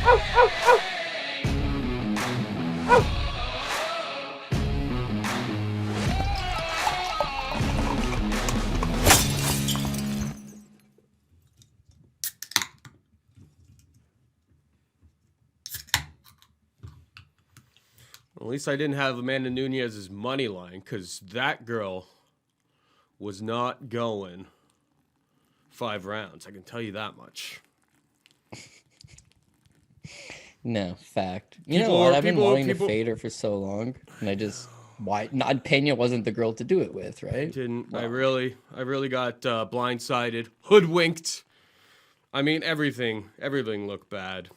At least I didn't have Amanda Nunez's money line, because that girl was not going 5 rounds. I can tell you that much. No, fact. You know what? I've been wanting to fade her for so long, and I just Pena wasn't the girl to do it with, right? Didn't. Wow. I really got blindsided, hoodwinked. I mean, everything looked bad.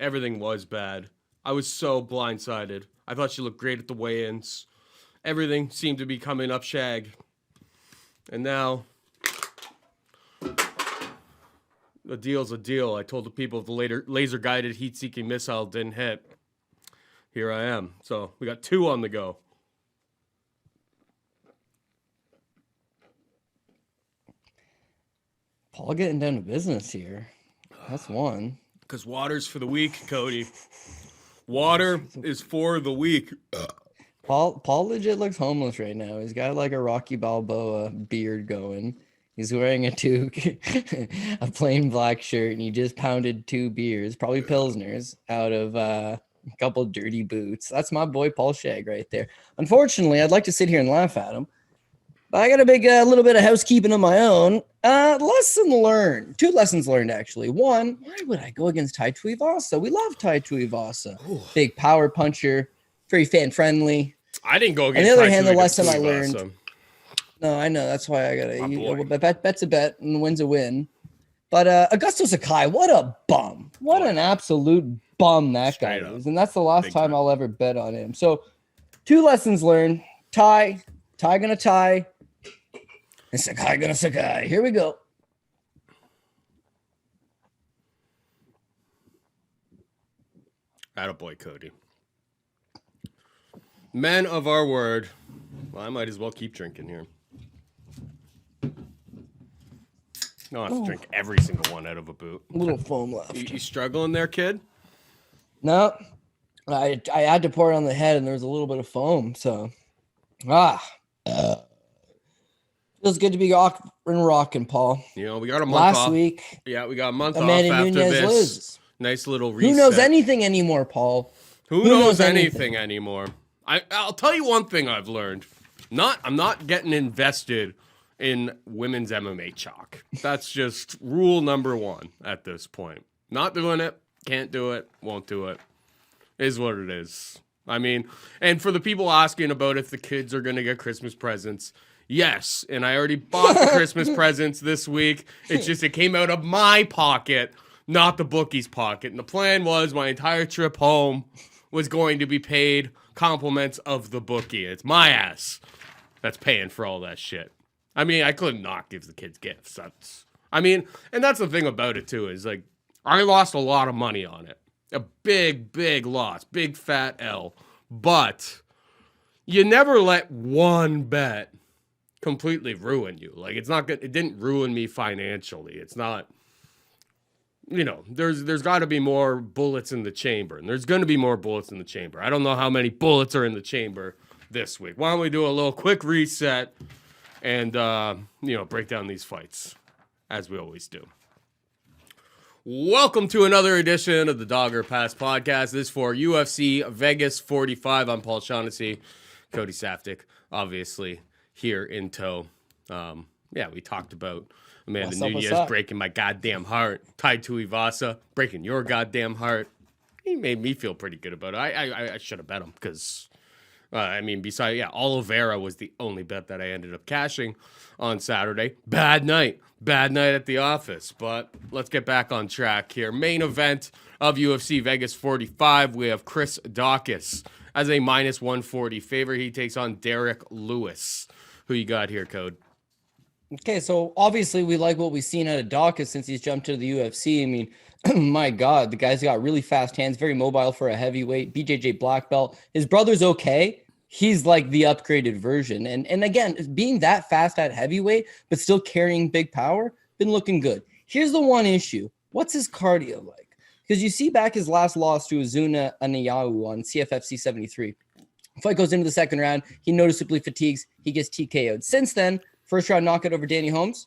Everything was bad. I was so blindsided. I thought she looked great at the weigh-ins. Everything seemed to be coming up shag. And now, a deal's a deal. I told the people if the laser-guided heat-seeking missile didn't hit, here I am. So we got 2 on the go. Paul getting down to business here. That's one. Because water's for the weak, Cody. Water is for the weak. Paul legit looks homeless right now. He's got like a Rocky Balboa beard going. He's wearing a toque, a plain black shirt, and he just pounded 2 beers, probably Pilsners, out of a couple dirty boots. That's my boy Paul Shag right there. Unfortunately, I'd like to sit here and laugh at him, but I got a big little bit of housekeeping of my own. Lesson learned. 2 lessons learned, actually. 1, why would I go against Tai Tuivasa? We love Tai Tuivasa. Big power puncher, very fan-friendly. I didn't go against. On the other hand, the lesson I learned. No, I know. That's why I gotta. Bet's a bet and win's a win. But Augusto Sakai, what a bum! What an absolute bum that guy is, and that's the last time I'll ever bet on him. So, 2 lessons learned: tie gonna tie, and Sakai gonna Sakai. Here we go. Attaboy, Cody. Men of our word. Well, I might as well keep drinking here. No, I have to drink every single one out of a boot. A little foam left. You struggling there, kid? No. I had to pour it on the head, and there was a little bit of foam. So, feels good to be rocking, Paul. You know, we got a month off. Last week. Yeah, we got a month Amanda off after Nunez this. Loses. Nice little reset. Who knows anything anymore, Paul? Who knows anything anymore? I'll tell you one thing I've learned. I'm not getting invested in women's MMA chalk. That's just rule number 1 at this point. Not doing it. Can't do it. Won't do it. Is what it is. I mean, and for the people asking about if the kids are going to get Christmas presents, yes. And I already bought the Christmas presents this week. It's just it came out of my pocket, not the bookie's pocket. And the plan was my entire trip home was going to be paid compliments of the bookie. It's my ass that's paying for all that shit. I mean, I couldn't not give the kids gifts. And that's the thing about it too, is like, I lost a lot of money on it. A big, big loss. Big fat L. But you never let one bet completely ruin you. Like, it's not good. It didn't ruin me financially. It's not, there's got to be more bullets in the chamber, and there's going to be more bullets in the chamber. I don't know how many bullets are in the chamber this week. Why don't we do a little quick reset and, break down these fights, as we always do. Welcome to another edition of the Dogger Pass podcast. This is for UFC Vegas 45. I'm Paul Shaughnessy, Cody Saftic, obviously, here in tow. We talked about Amanda Nunez breaking my goddamn heart. Tai Tuivasa breaking your goddamn heart. He made me feel pretty good about it. I should have bet him because, Oliveira was the only bet that I ended up cashing on Saturday. Bad night at the office. But let's get back on track here. Main event of UFC Vegas 45. We have Chris Daukaus as a minus 140 favorite. He takes on Derrick Lewis. Who you got here, Code? Okay, so obviously we like what we've seen out of Daukaus since he's jumped to the UFC. I mean, my God, the guy's got really fast hands, very mobile for a heavyweight, BJJ black belt. His brother's okay. He's like the upgraded version. And again, being that fast at heavyweight, but still carrying big power, been looking good. Here's the one issue. What's his cardio like? Because you see back his last loss to Azuna Anayahu on CFFC 73. Fight goes into the second round. He noticeably fatigues. He gets TKO'd. Since then, first round knockout over Danny Holmes.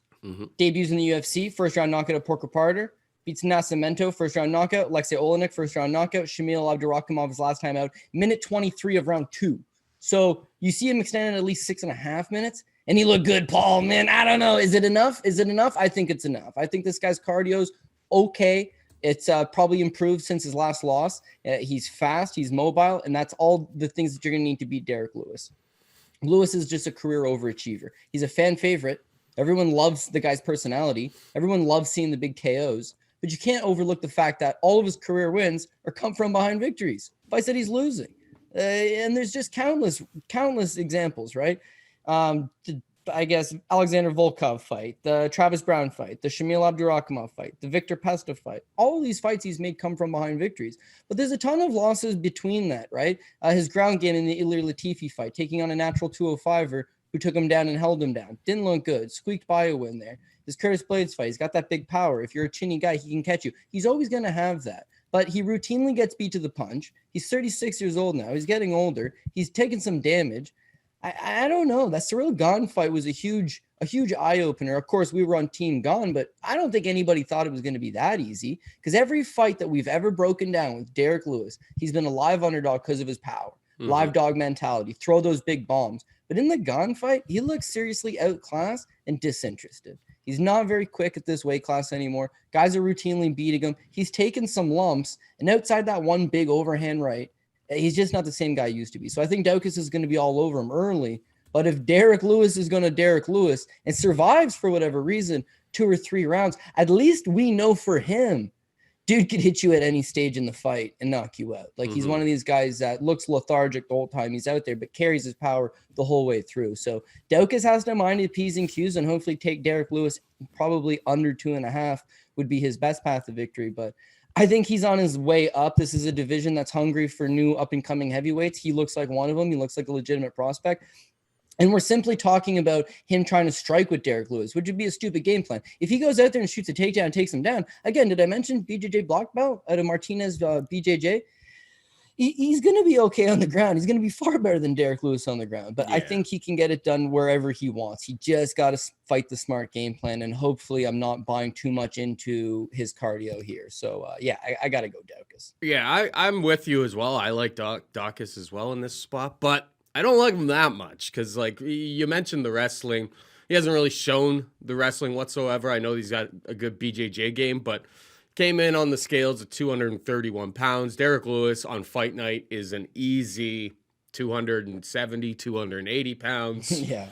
Debuts in the UFC. First round knockout of Porco Parter. Beats Nascimento. First round knockout. Alexei Olenek. First round knockout. Shamil Abdurakhimov his last time out. Minute 23 of round 2. So you see him extended at least 6.5 minutes. And he looked good, Paul. Man, I don't know. Is it enough? Is it enough? I think it's enough. I think this guy's cardio's okay. It's probably improved since his last loss. He's fast, he's mobile, and that's all the things that you're going to need to beat Derrick Lewis. Lewis is just a career overachiever. He's a fan favorite. Everyone loves the guy's personality. Everyone loves seeing the big KOs. But you can't overlook the fact that all of his career wins are come from behind victories. Fights that he's losing. And there's just countless examples, right? I guess Alexander Volkov fight, the Travis Brown fight, the Shamil Abdurakhimov fight, the Victor Pesta fight. All of these fights he's made come from behind victories. But there's a ton of losses between that, right? His ground game in the Ilir Latifi fight, taking on a natural 205er who took him down and held him down. Didn't look good. Squeaked by a win there. His Curtis Blades fight, he's got that big power. If you're a chinny guy, he can catch you. He's always going to have that. But he routinely gets beat to the punch. He's 36 years old now. He's getting older. He's taken some damage. I don't know. That Cyril Gane fight was a huge eye-opener. Of course, we were on Team Gane, but I don't think anybody thought it was going to be that easy because every fight that we've ever broken down with Derrick Lewis, he's been a live underdog because of his power, live dog mentality, throw those big bombs. But in the Gane fight, he looks seriously outclassed and disinterested. He's not very quick at this weight class anymore. Guys are routinely beating him. He's taken some lumps, and outside that one big overhand right, he's just not the same guy he used to be. So I think Daukaus is going to be all over him early. But if Derrick Lewis is going to Derrick Lewis and survives for whatever reason 2 or 3 rounds, at least we know for him, dude could hit you at any stage in the fight and knock you out. Like he's one of these guys that looks lethargic the whole time he's out there, but carries his power the whole way through. So Daukaus has to mind his P's and Q's and hopefully take Derrick Lewis probably under 2.5 would be his best path to victory. But I think he's on his way up. This is a division that's hungry for new up-and-coming heavyweights. He looks like one of them. He looks like a legitimate prospect. And we're simply talking about him trying to strike with Derrick Lewis, which would be a stupid game plan. If he goes out there and shoots a takedown and takes him down, again, did I mention BJJ block belt out of Martinez BJJ? He's going to be okay on the ground. He's going to be far better than Derrick Lewis on the ground. But I think he can get it done wherever he wants. He just got to fight the smart game plan. And hopefully I'm not buying too much into his cardio here. So, I got to go Daukaus. Yeah, I'm with you as well. I like Daukaus as well in this spot. But I don't like him that much because, like, you mentioned the wrestling. He hasn't really shown the wrestling whatsoever. I know he's got a good BJJ game, but came in on the scales at 231 pounds. Derrick Lewis on fight night is an easy 270, 280 pounds. Yeah.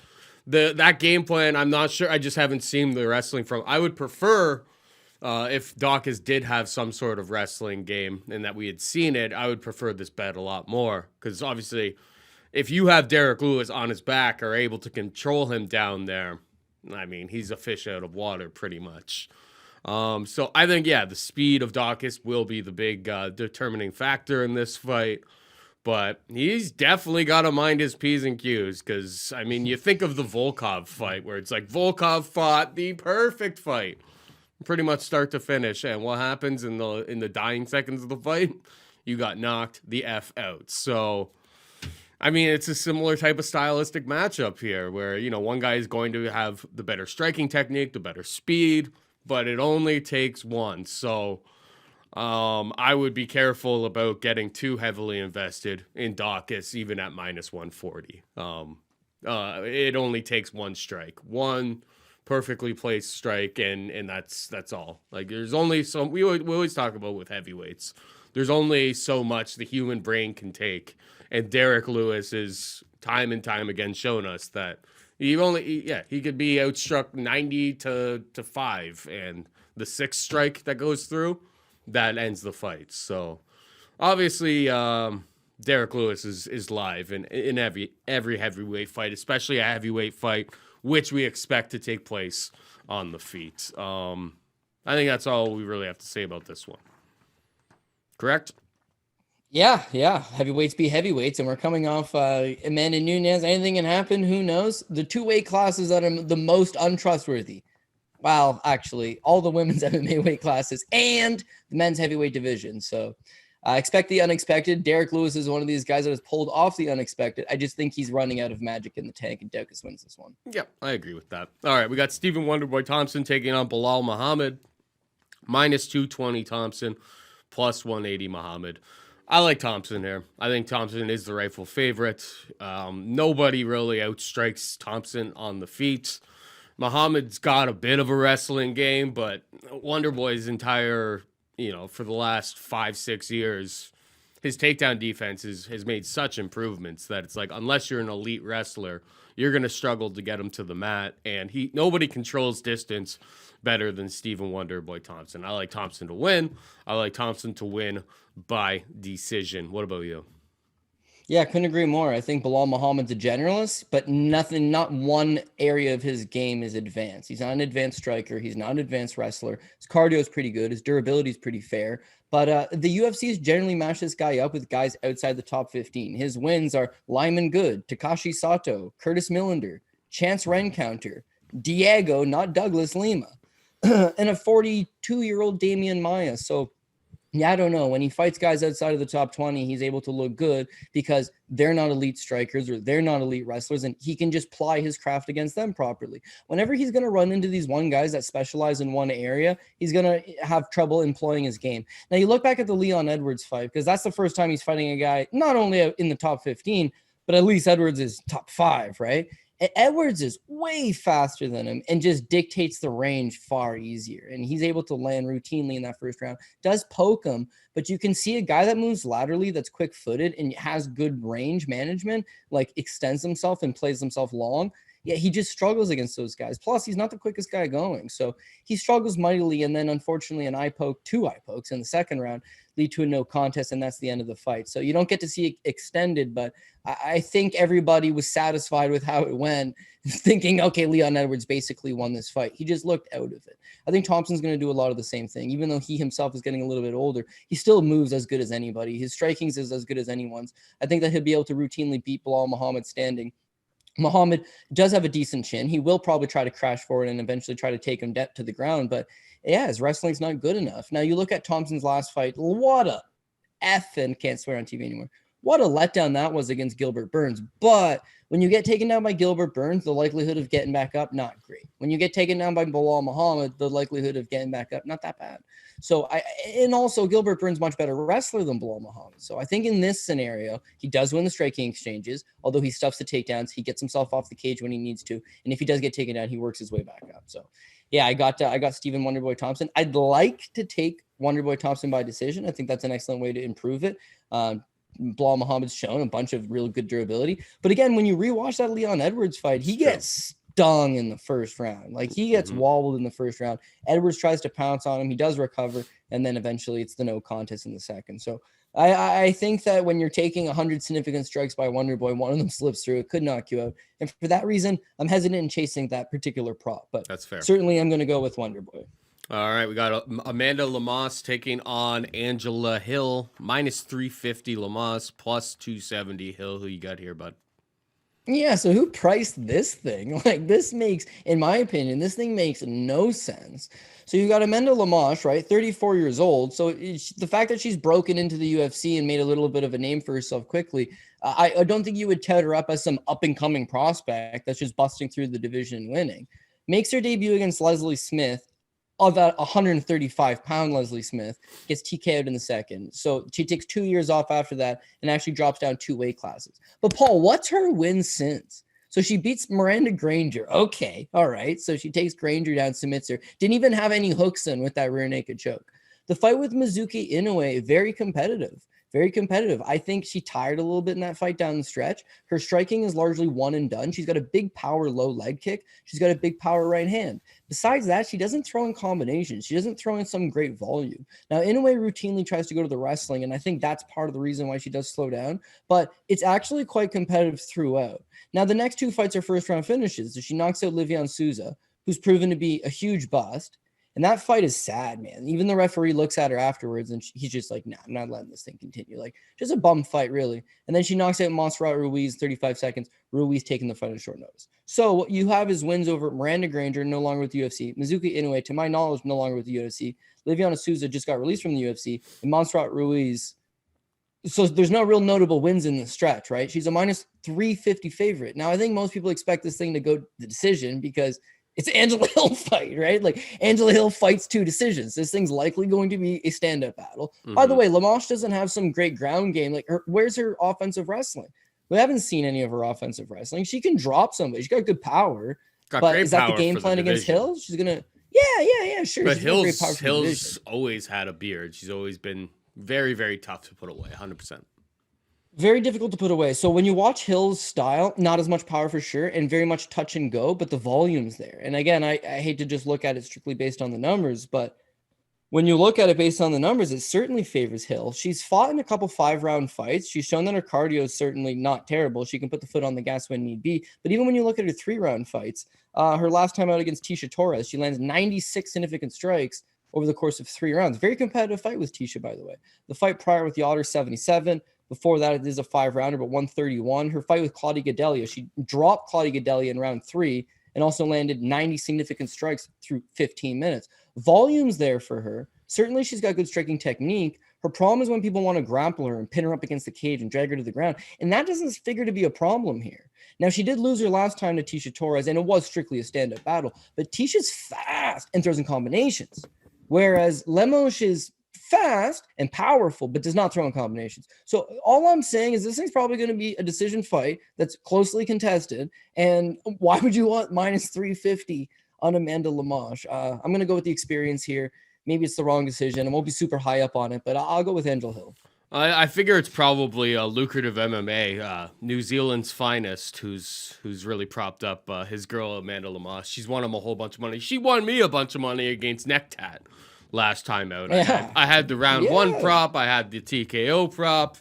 That game plan, I'm not sure. I just haven't seen the wrestling from. I would prefer if Daukaus did have some sort of wrestling game and that we had seen it, I would prefer this bet a lot more because obviously if you have Derrick Lewis on his back or able to control him down there, I mean, he's a fish out of water pretty much. So I think, the speed of Daukaus will be the big determining factor in this fight. But he's definitely got to mind his P's and Q's because, I mean, you think of the Volkov fight where it's like Volkov fought the perfect fight, pretty much start to finish. And what happens in the dying seconds of the fight? You got knocked the F out. So, I mean, it's a similar type of stylistic matchup here where, one guy is going to have the better striking technique, the better speed, but it only takes one. So I would be careful about getting too heavily invested in Daukaus, even at minus 140. It only takes one strike, one perfectly placed strike, and that's all. Like, there's only so we always talk about with heavyweights. There's only so much the human brain can take, and Derrick Lewis is time and time again shown us that. He could be outstruck 90-5, and the 6th strike that goes through, that ends the fight. So, obviously, Derrick Lewis is live in every heavyweight fight, especially a heavyweight fight, which we expect to take place on the feet. I think that's all we really have to say about this one. Correct? Yeah. Heavyweights be heavyweights, and we're coming off Amanda Nunes. Anything can happen. Who knows? The 2 weight classes that are the most untrustworthy. well, actually, all the women's MMA weight classes and the men's heavyweight division. So I expect the unexpected. Derrick Lewis is one of these guys that has pulled off the unexpected. I just think he's running out of magic in the tank, and Daukaus wins this one. Yep, I agree with that. All right, we got Stephen Wonderboy Thompson taking on Belal Muhammad. Minus 220 Thompson, plus 180 Muhammad. I like Thompson here. I think Thompson is the rightful favorite. Nobody really outstrikes Thompson on the feet. Muhammad's got a bit of a wrestling game, but Wonderboy's entire, for the last 5-6 years, his takedown defense has made such improvements that it's like, unless you're an elite wrestler, you're going to struggle to get him to the mat. And nobody controls distance better than Stephen Wonderboy Thompson. I like Thompson to win. I like Thompson to win by decision. What about you? Yeah, I couldn't agree more. I think Belal Muhammad's a generalist, but not one area of his game is advanced. He's not an advanced striker. He's not an advanced wrestler. His cardio is pretty good. His durability is pretty fair. But the UFC has generally matched this guy up with guys outside the top 15. His wins are Lyman Good, Takashi Sato, Curtis Millender, Chance Rencounter, Diego, not Douglas Lima, and a 42-year-old Damian Maia. So, yeah, I don't know. When he fights guys outside of the top 20, he's able to look good because they're not elite strikers or they're not elite wrestlers, and he can just ply his craft against them properly. Whenever he's going to run into these guys that specialize in one area, he's going to have trouble employing his game. Now, you look back at the Leon Edwards fight, because that's the first time he's fighting a guy not only in the top 15, but at least Edwards is top 5, right? And Edwards is way faster than him and just dictates the range far easier. And he's able to land routinely in that first round. Does poke him, but you can see a guy that moves laterally, that's quick-footed and has good range management, like extends himself and plays himself long. Yeah, he just struggles against those guys. Plus, he's not the quickest guy going. So he struggles mightily. And then, unfortunately, two eye pokes in the second round lead to a no contest, and that's the end of the fight. So you don't get to see it extended, but I think everybody was satisfied with how it went, thinking, okay, Leon Edwards basically won this fight. He just looked out of it. I think Thompson's going to do a lot of the same thing. Even though he himself is getting a little bit older, he still moves as good as anybody. His strikings is as good as anyone's. I think that he'll be able to routinely beat Belal Muhammad standing. Muhammad does have a decent chin. He will probably try to crash forward and eventually try to take him to the ground. But yeah, his wrestling's not good enough. Now you look at Thompson's last fight. What a effing, can't swear on TV anymore. What a letdown that was against Gilbert Burns. But when you get taken down by Gilbert Burns, the likelihood of getting back up, not great. When you get taken down by Belal Muhammad, the likelihood of getting back up, not that bad. So and also Gilbert Burns much better wrestler than Belal Muhammad. So I think in this scenario, he does win the striking exchanges, although he stuffs the takedowns. He gets himself off the cage when he needs to. And if he does get taken down, he works his way back up. So yeah, I got Stephen Wonderboy Thompson. I'd like to take Wonderboy Thompson by decision. I think that's an excellent way to improve it. Belal Muhammad's shown a bunch of real good durability. But again, when you rewatch that Leon Edwards fight, he gets stung in the first round. Like he gets wobbled in the first round. Edwards tries to pounce on him. He does recover. And then eventually it's the no contest in the second. So I think that when you're taking 100 significant strikes by Wonderboy, one of them slips through. It could knock you out. And for that reason, I'm hesitant in chasing that particular prop. But that's fair. Certainly I'm going to go with Wonderboy. All right, we got Amanda Lemos taking on Angela Hill, minus 350 Lemos, plus 270 Hill. Who you got here, bud? Yeah, so who priced this thing? Like, this makes, in my opinion, this thing makes no sense. So you got Amanda Lemos, right? 34 years old. So the fact that she's broken into the UFC and made a little bit of a name for herself quickly, I don't think you would tout her up as some up-and-coming prospect that's just busting through the division and winning. Makes her debut against Leslie Smith. Of that 135-pound Leslie Smith, gets TKO'd in the second. So she takes 2 years off after that and actually drops down 2 weight classes. But Paul, what's her win since? So she beats Miranda Granger. Okay, all right. So she takes Granger down, submits her. Didn't even have any hooks in with that rear naked choke. The fight with Mizuki Inoue, very competitive. Very competitive. I think she tired a little bit in that fight down the stretch. Her striking is largely one and done. She's got a big power low leg kick. She's got a big power right hand. Besides that, she doesn't throw in combinations. She doesn't throw in some great volume. Now, Inoue routinely tries to go to the wrestling, and I think that's part of the reason why she does slow down, but it's actually quite competitive throughout. Now, the next 2 fights are first-round finishes. So she knocks out Liviane Souza, who's proven to be a huge bust, And that fight is sad, man. Even the referee looks at her afterwards and he's just like, nah, I'm not letting this thing continue. Like, just a bum fight, really. And then she knocks out Montserrat Ruiz, 35 seconds. Ruiz taking the fight on short notice. So what you have is wins over Miranda Granger, no longer with the UFC. Mizuki Inoue, to my knowledge, no longer with the UFC. Liviana Souza just got released from the UFC. And Montserrat Ruiz. So there's no real notable wins in the stretch, right? She's a minus 350 favorite. Now, I think most people expect this thing to go to the decision because it's an Angela Hill fight, right? Like, Angela Hill fights 2 decisions. This thing's likely going to be a stand-up battle. By the way, Lemos doesn't have some great ground game. Like, where's her offensive wrestling? We haven't seen any of her offensive wrestling. She can drop somebody. She's got good power. But is that the game plan against Hill? She's going to... Yeah, sure. But Hill's always had a beard. She's always been very, very tough to put away, 100%. Very difficult to put away. So when you watch Hill's style, not as much power for sure, and very much touch and go, but the volume's there. And again, I hate to just look at it strictly based on the numbers, but when you look at it based on the numbers, it certainly favors Hill. She's fought in a couple 5-round fights. She's shown that her cardio is certainly not terrible. She can put the foot on the gas when need be. But even when you look at her 3-round fights, her last time out against Tisha Torres, she lands 96 significant strikes over the course of 3 rounds. Very competitive fight with Tisha, by the way. The fight prior with Yoder, 77. Before that, it is a 5-rounder, but 131. Her fight with Claudia Gadelha, she dropped Claudia Gadelha in round 3 and also landed 90 significant strikes through 15 minutes. Volume's there for her. Certainly, she's got good striking technique. Her problem is when people want to grapple her and pin her up against the cage and drag her to the ground. And that doesn't figure to be a problem here. Now, she did lose her last time to Tisha Torres, and it was strictly a stand-up battle. But Tisha's fast and throws in combinations, whereas Lemos is fast and powerful, but does not throw in combinations. So all I'm saying is this thing's probably going to be a decision fight that's closely contested. And why would you want minus 350 on Amanda Lemos? I'm going to go with the experience here. Maybe it's the wrong decision. I won't be super high up on it, but I'll go with Angela Hill. I figure it's probably a lucrative MMA. New Zealand's finest, who's really propped up his girl Amanda Lemos. She's won him a whole bunch of money. She won me a bunch of money against Necktat last time out. I had the round 1 prop. I had the TKO prop.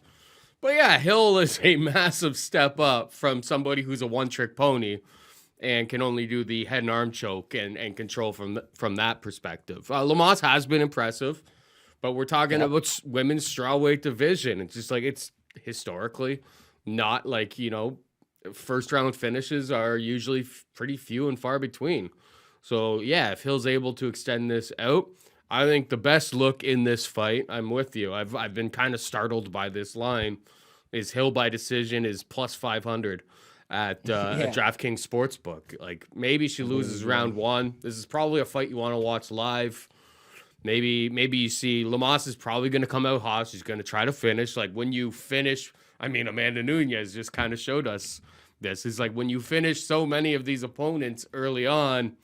But yeah, Hill is a massive step up from somebody who's a one-trick pony and can only do the head and arm choke and control from that perspective. Lemos has been impressive, but we're talking about women's strawweight division. It's just like, it's historically not like, first round finishes are usually pretty few and far between. So yeah, if Hill's able to extend this out, I think the best look in this fight, I'm with you. I've been kind of startled by this line, is Hill by decision is plus 500 at DraftKings Sportsbook. Like, maybe she loses round 1. This is probably a fight you want to watch live. Maybe you see Lemos is probably going to come out hot. She's going to try to finish. Like, when you finish, Amanda Nunes just kind of showed us this. Is like, when you finish so many of these opponents early on,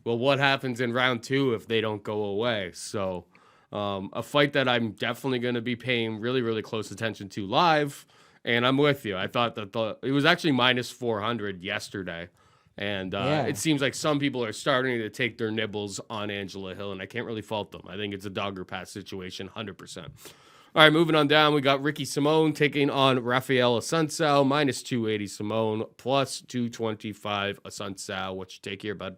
well, what happens in round 2 if they don't go away? So a fight that I'm definitely going to be paying really, really close attention to live. And I'm with you. I thought that it was actually minus 400 yesterday. And it seems like some people are starting to take their nibbles on Angela Hill, and I can't really fault them. I think it's a dog or pass situation, 100%. All right, moving on down, we got Ricky Simone taking on Raphael Assuncao, minus 280 Simone, plus 225 Assuncao. What you take here, bud?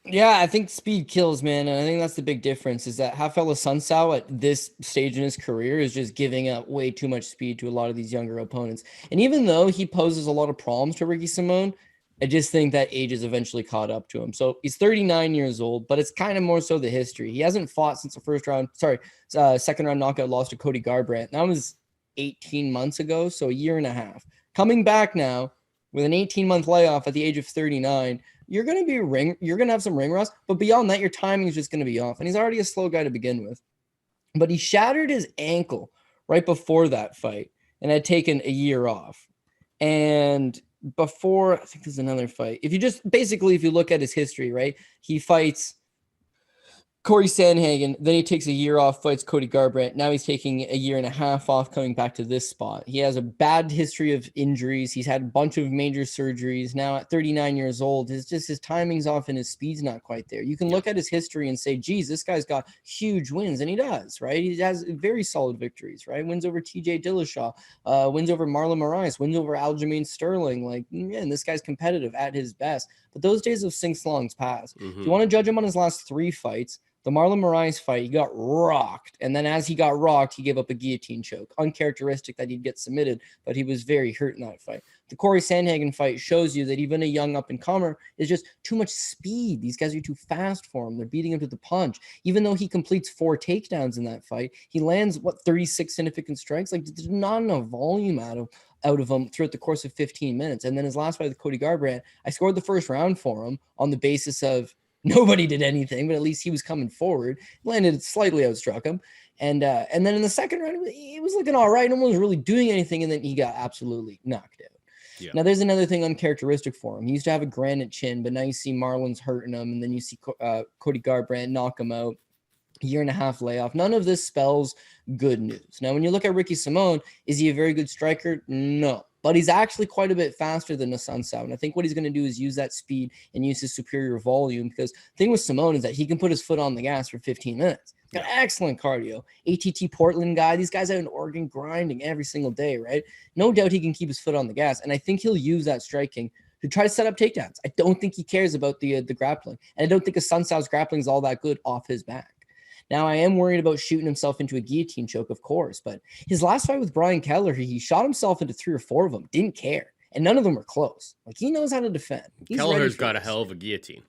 Yeah, I think speed kills, man. And I think that's the big difference is that Raphael Assuncao at this stage in his career is just giving up way too much speed to a lot of these younger opponents. And even though he poses a lot of problems to Ricky Simone, I just think that age has eventually caught up to him. So he's 39 years old, but it's kind of more so the history. He hasn't fought since the second round knockout loss to Cody Garbrandt. That was 18 months ago, so a year and a half. Coming back now with an 18-month layoff at the age of 39, you're going to have some ring rust, but beyond that, your timing is just going to be off. And he's already a slow guy to begin with. But he shattered his ankle right before that fight and had taken a year off. And before, I think there's another fight. If you look at his history, right? He fights Corey Sandhagen, then he takes a year off, fights Cody Garbrandt. Now he's taking a year and a half off, coming back to this spot. He has a bad history of injuries. He's had a bunch of major surgeries. Now at 39 years old, his timing's off and his speed's not quite there. You can look at his history and say, geez, this guy's got huge wins, and he does, right? He has very solid victories, right? Wins over TJ Dillashaw, wins over Marlon Moraes, wins over Aljamain Sterling. Like, man, this guy's competitive at his best. But those days of sing-slong's past. If you want to judge him on his last 3 fights, the Marlon Moraes fight, he got rocked. And then as he got rocked, he gave up a guillotine choke. Uncharacteristic that he'd get submitted, but he was very hurt in that fight. The Corey Sandhagen fight shows you that even a young up-and-comer is just too much speed. These guys are too fast for him. They're beating him to the punch. Even though he completes 4 takedowns in that fight, he lands, 36 significant strikes? Like, there's not enough volume out of him throughout the course of 15 minutes. And then his last fight with Cody Garbrandt, I scored the first round for him on the basis of nobody did anything, but at least he was coming forward. Landed slightly outstruck him. And then in the second round, he was looking all right. No one was really doing anything, and then he got absolutely knocked out. Yeah. Now, there's another thing uncharacteristic for him. He used to have a granite chin, but now you see Marlon's hurting him, and then you see Cody Garbrandt knock him out. A year and a half layoff. None of this spells good news. Now, when you look at Ricky Simón, is he a very good striker? No. But he's actually quite a bit faster than Assuncao. And I think what he's going to do is use that speed and use his superior volume, because the thing with Simón is that he can put his foot on the gas for 15 minutes. He's got excellent cardio. ATT Portland guy. These guys out in Oregon grinding every single day, right? No doubt he can keep his foot on the gas. And I think he'll use that striking to try to set up takedowns. I don't think he cares about the grappling. And I don't think Assuncao's grappling is all that good off his back. Now, I am worried about shooting himself into a guillotine choke, of course, but his last fight with Brian Keller, he shot himself into 3 or 4 of them, didn't care, and none of them were close. Like, he knows how to defend. Kelleher's got a hell of a guillotine.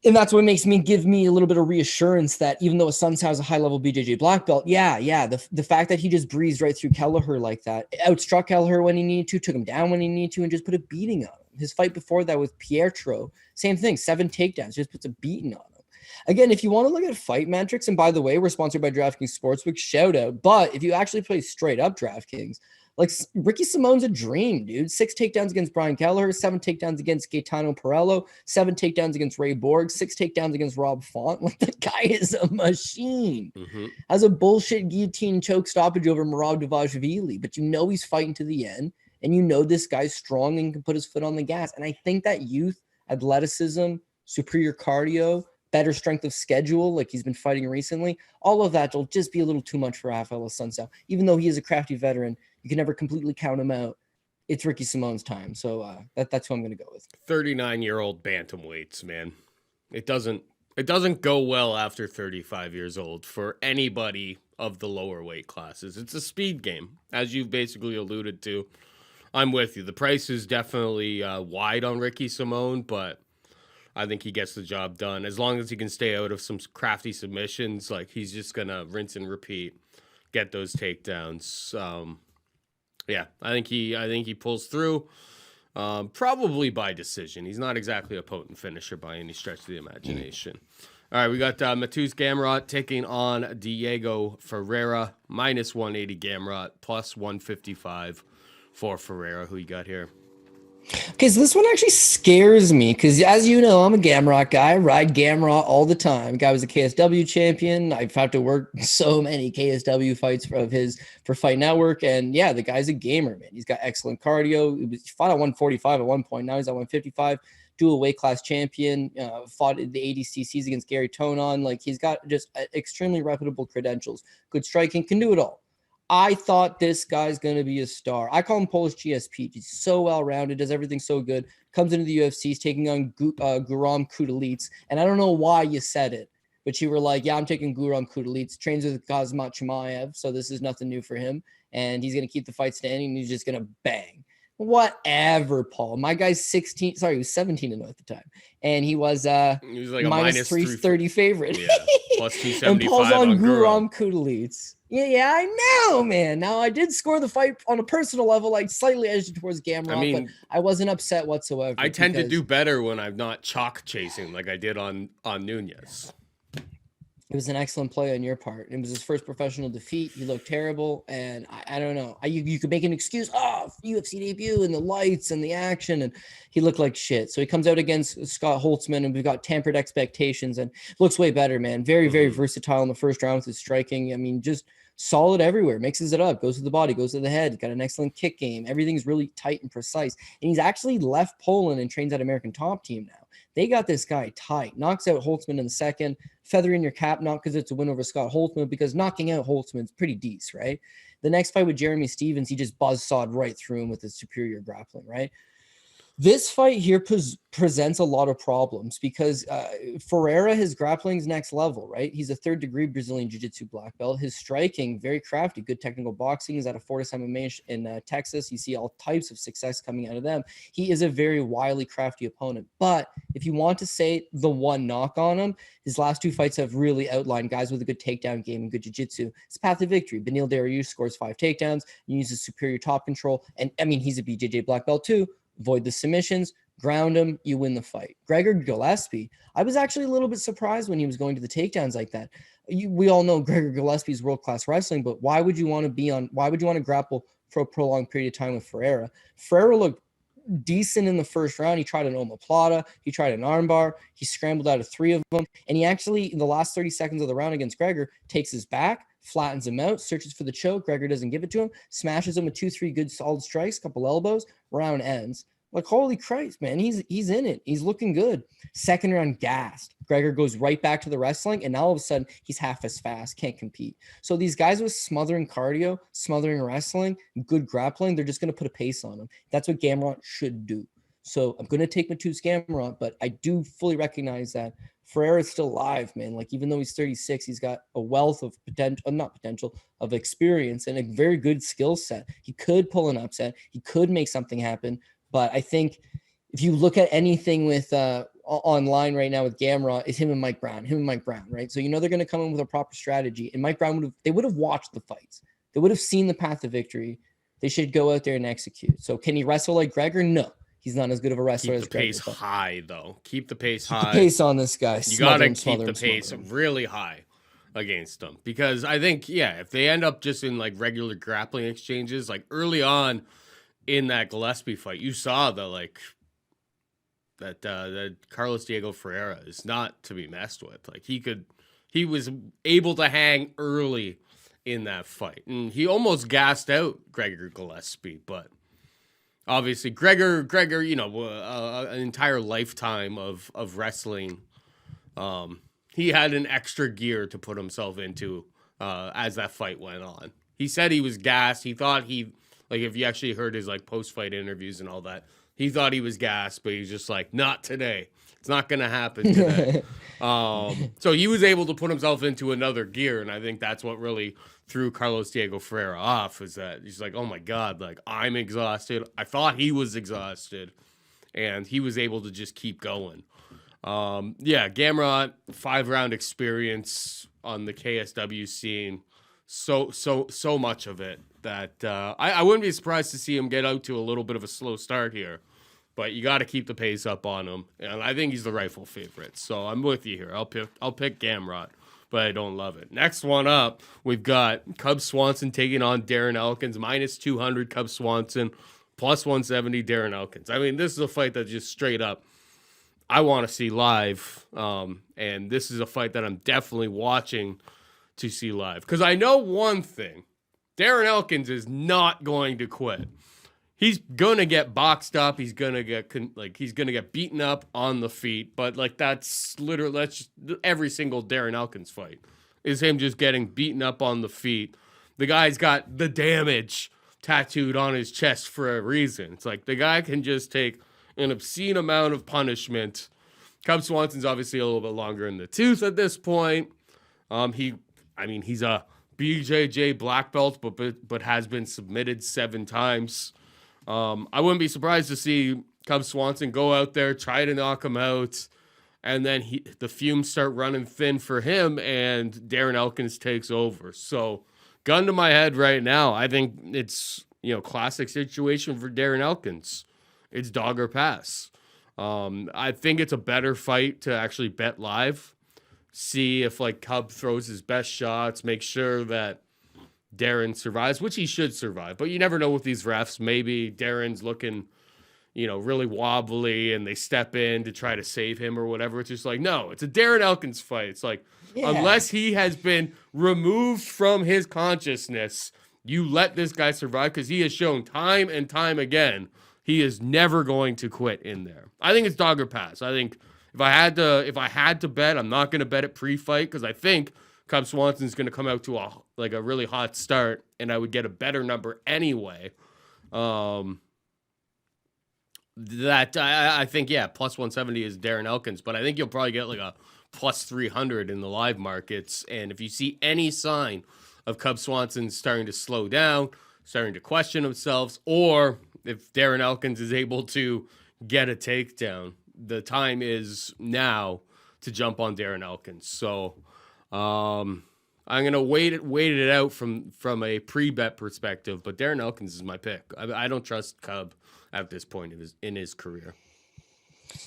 And that's what give me a little bit of reassurance that even though Assuncao is a high-level BJJ black belt, the fact that he just breezed right through Kelleher like that, outstruck Kelleher when he needed to, took him down when he needed to, and just put a beating on him. His fight before that with Pietro, same thing, 7 takedowns, just puts a beating on him. Again, if you want to look at fight metrics, and by the way, we're sponsored by DraftKings Sportsbook, shout out. But if you actually play straight up DraftKings, like Ricky Simón's a dream, dude. 6 takedowns against Brian Kelleher, 7 takedowns against Gaetano Perello, 7 takedowns against Ray Borg, 6 takedowns against Rob Font. Like, the guy is a machine. Has a bullshit guillotine choke stoppage over Merab Dvalishvili, but you know he's fighting to the end, and you know this guy's strong and can put his foot on the gas. And I think that youth, athleticism, superior cardio, better strength of schedule, like he's been fighting recently, all of that will just be a little too much for Raphael Assuncao. Even though he is a crafty veteran, you can never completely count him out. It's Ricky Simón's time. So that's who I'm going to go with. 39-year-old bantamweights, man. It doesn't go well after 35 years old for anybody of the lower weight classes. It's a speed game, as you've basically alluded to. I'm with you. The price is definitely wide on Ricky Simón, but I think he gets the job done. As long as he can stay out of some crafty submissions, like, he's just going to rinse and repeat, get those takedowns. I think he pulls through, probably by decision. He's not exactly a potent finisher by any stretch of the imagination. All right, we got Mateusz Gamrot taking on Diego Ferreira, minus 180 Gamrot, plus 155 for Ferreira. Who you got here? Okay, so this one actually scares me because, as you know, I'm a Gamrot guy. I ride Gamrot all the time. Guy was a KSW champion. I've had to work so many KSW fights of his for Fight Network. And, yeah, the guy's a gamer, man. He's got excellent cardio. He fought at 145 at one point. Now he's at 155. Dual weight class champion. Fought at the ADCCs against Gary Tonon. Like, he's got just extremely reputable credentials. Good striking. Can do it all. I thought this guy's going to be a star. I call him Polish GSP. He's so well-rounded, does everything so good. Comes into the UFC, he's taking on Guram Kudalits. And I don't know why you said it, but you were like, yeah, I'm taking Guram Kudalits. Trains with Kazmat Chimaev, so this is nothing new for him. And he's going to keep the fight standing, and he's just going to bang. Whatever, Paul. My guy's 16. Sorry, he was 17 at the time. And he was like a minus 330 favorite. Yeah, plus 275 and Paul's on Guram Kudalits. Yeah, I know, man. Now, I did score the fight on a personal level, like slightly edged towards Gamrot, but I wasn't upset whatsoever. I tend to do better when I'm not chalk chasing like I did on Nunez. It was an excellent play on your part. It was his first professional defeat. He looked terrible, and I don't know. You could make an excuse, UFC debut and the lights and the action, and he looked like shit. So he comes out against Scott Holtzman, and we've got tempered expectations, and looks way better, man. Very, very versatile in the first round with his striking. I mean, just solid everywhere. Mixes it up, goes to the body, goes to the head. Got an excellent kick game. Everything's really tight and precise. And he's actually left Poland and trains at American Top Team now. They got this guy tight. Knocks out Holtzman in the second. Feather in your cap, not because it's a win over Scott Holtzman, because knocking out Holtzman's pretty decent, right? The next fight with Jeremy Stevens, he just buzzsawed right through him with his superior grappling, right? This fight here presents a lot of problems because Ferreira, his grappling's next level, right? He's a third-degree Brazilian Jiu-Jitsu black belt. His striking, very crafty, good technical boxing. He's at a Fortis MMA in Texas. You see all types of success coming out of them. He is a very wily, crafty opponent. But if you want to say the one knock on him, his last two fights have really outlined guys with a good takedown game and good jiu-jitsu. It's path to victory. Beneil Dariush scores 5 takedowns, uses superior top control. And, I mean, he's a BJJ black belt too. Avoid the submissions, ground him, you win the fight. Gregor Gillespie, I was actually a little bit surprised when he was going to the takedowns like that. We all know Gregor Gillespie's world-class wrestling, but why would you want to grapple for a prolonged period of time with Ferreira? Ferreira looked decent in the first round. He tried an omoplata, he tried an armbar, he scrambled out of 3 of them, and he actually, in the last 30 seconds of the round against Gregor, takes his back, flattens him out, searches for the choke. Gregor doesn't give it to him, smashes him with 2-3 good solid strikes, couple elbows, round ends. Like, holy Christ, man, he's in it. He's looking good. Second round, gassed. Gregor goes right back to the wrestling, and now all of a sudden, he's half as fast, can't compete. So these guys with smothering cardio, smothering wrestling, good grappling, they're just going to put a pace on them. That's what Gamrot should do. So I'm going to take Mateusz Gamrot, but I do fully recognize that Ferreira is still alive, man. Like, even though he's 36, he's got a wealth of of experience and a very good skill set. He could pull an upset. He could make something happen. But I think if you look at anything with online right now with Gamrot, is him and Mike Brown, right? So, they're going to come in with a proper strategy. And Mike Brown would have watched the fights. They would have seen the path to victory. They should go out there and execute. So can he wrestle like Gregor? No. He's not as good of a wrestler as Gregor. Keep the pace high, though. Keep the pace high. Keep the pace on this guy. You got to keep the pace really high against them. Because I think, if they end up just in, like, regular grappling exchanges, like, early on in that Gillespie fight, you saw that Carlos Diego Ferreira is not to be messed with. Like, he was able to hang early in that fight. And he almost gassed out Gregor Gillespie, but obviously, Gregor, an entire lifetime of wrestling. He had an extra gear to put himself into as that fight went on. He said he was gassed. He thought if you actually heard his post-fight interviews and all that, he thought he was gassed, but he's just like, not today. It's not going to happen today. So he was able to put himself into another gear, and I think that's what really threw Carlos Diego Ferreira off, is that he's like, oh my God, I'm exhausted. I thought he was exhausted, and he was able to just keep going. Gamrot, 5-round experience on the KSW scene, so much of it that I wouldn't be surprised to see him get out to a little bit of a slow start here. But you got to keep the pace up on him, and I think he's the rightful favorite. So I'm with you here. I'll pick Gamrot, but I don't love it. Next one up, we've got Cub Swanson taking on Darren Elkins, -200 Cub Swanson, +170 Darren Elkins. I mean, this is a fight that just straight up I want to see live, and this is a fight that I'm definitely watching to see live, because I know one thing: Darren Elkins is not going to quit. He's gonna get boxed up. He's gonna get beaten up on the feet. But that's just every single Darren Elkins fight is him just getting beaten up on the feet. The guy's got the damage tattooed on his chest for a reason. It's like the guy can just take an obscene amount of punishment. Cub Swanson's obviously a little bit longer in the tooth at this point. He's a BJJ black belt, but has been submitted 7 times. I wouldn't be surprised to see Cub Swanson go out there, try to knock him out, and then the fumes start running thin for him, and Darren Elkins takes over. So, gun to my head right now, I think it's classic situation for Darren Elkins. It's dog or pass. I think it's a better fight to actually bet live see if like Cub throws his best shots, make sure that Darren survives, which he should survive. But you never know with these refs. Maybe Darren's looking, really wobbly and they step in to try to save him or whatever. It's just like, no, it's a Darren Elkins fight. It's like, unless he has been removed from his consciousness, you let this guy survive, because he has shown time and time again he is never going to quit in there. I think it's dog or pass. I think if I had to bet, I'm not going to bet it pre-fight, because I think Cub Swanson's going to come out to a really hot start, and I would get a better number anyway. I think, plus 170 is Darren Elkins, but I think you'll probably get like a plus 300 in the live markets. And if you see any sign of Cub Swanson starting to slow down, starting to question themselves, or if Darren Elkins is able to get a takedown, the time is now to jump on Darren Elkins. So I'm gonna wait it out from a pre-bet perspective, but Darren Elkins is my pick. I don't trust Cub at this point in his career.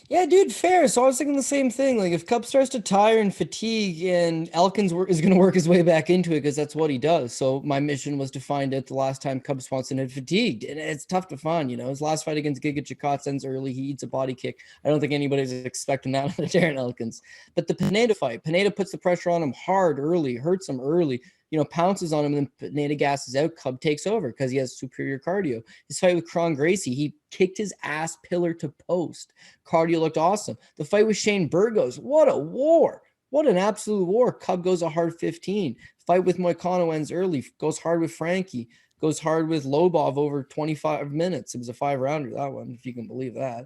Yeah, dude, fair. So I was thinking the same thing. Like, if Cub starts to tire and fatigue, and Elkins is going to work his way back into it, because that's what he does. So my mission was to find out the last time Cub Swanson had fatigued, and it's tough to find. His last fight against Giga Chikadze ends early. He eats a body kick. I don't think anybody's expecting that on Darren Elkins. But the Pineda fight, Pineda puts the pressure on him hard early, hurts him early. Pounces on him, and then Pineda gasses out. Cub takes over because he has superior cardio. His fight with Kron Gracie, he kicked his ass pillar to post. Cardio looked awesome. The fight with Shane Burgos, what a war. What an absolute war. Cub goes a hard 15. Fight with Moicano ends early. Goes hard with Frankie. Goes hard with Lobov over 25 minutes. It was a 5-rounder, that one, if you can believe that.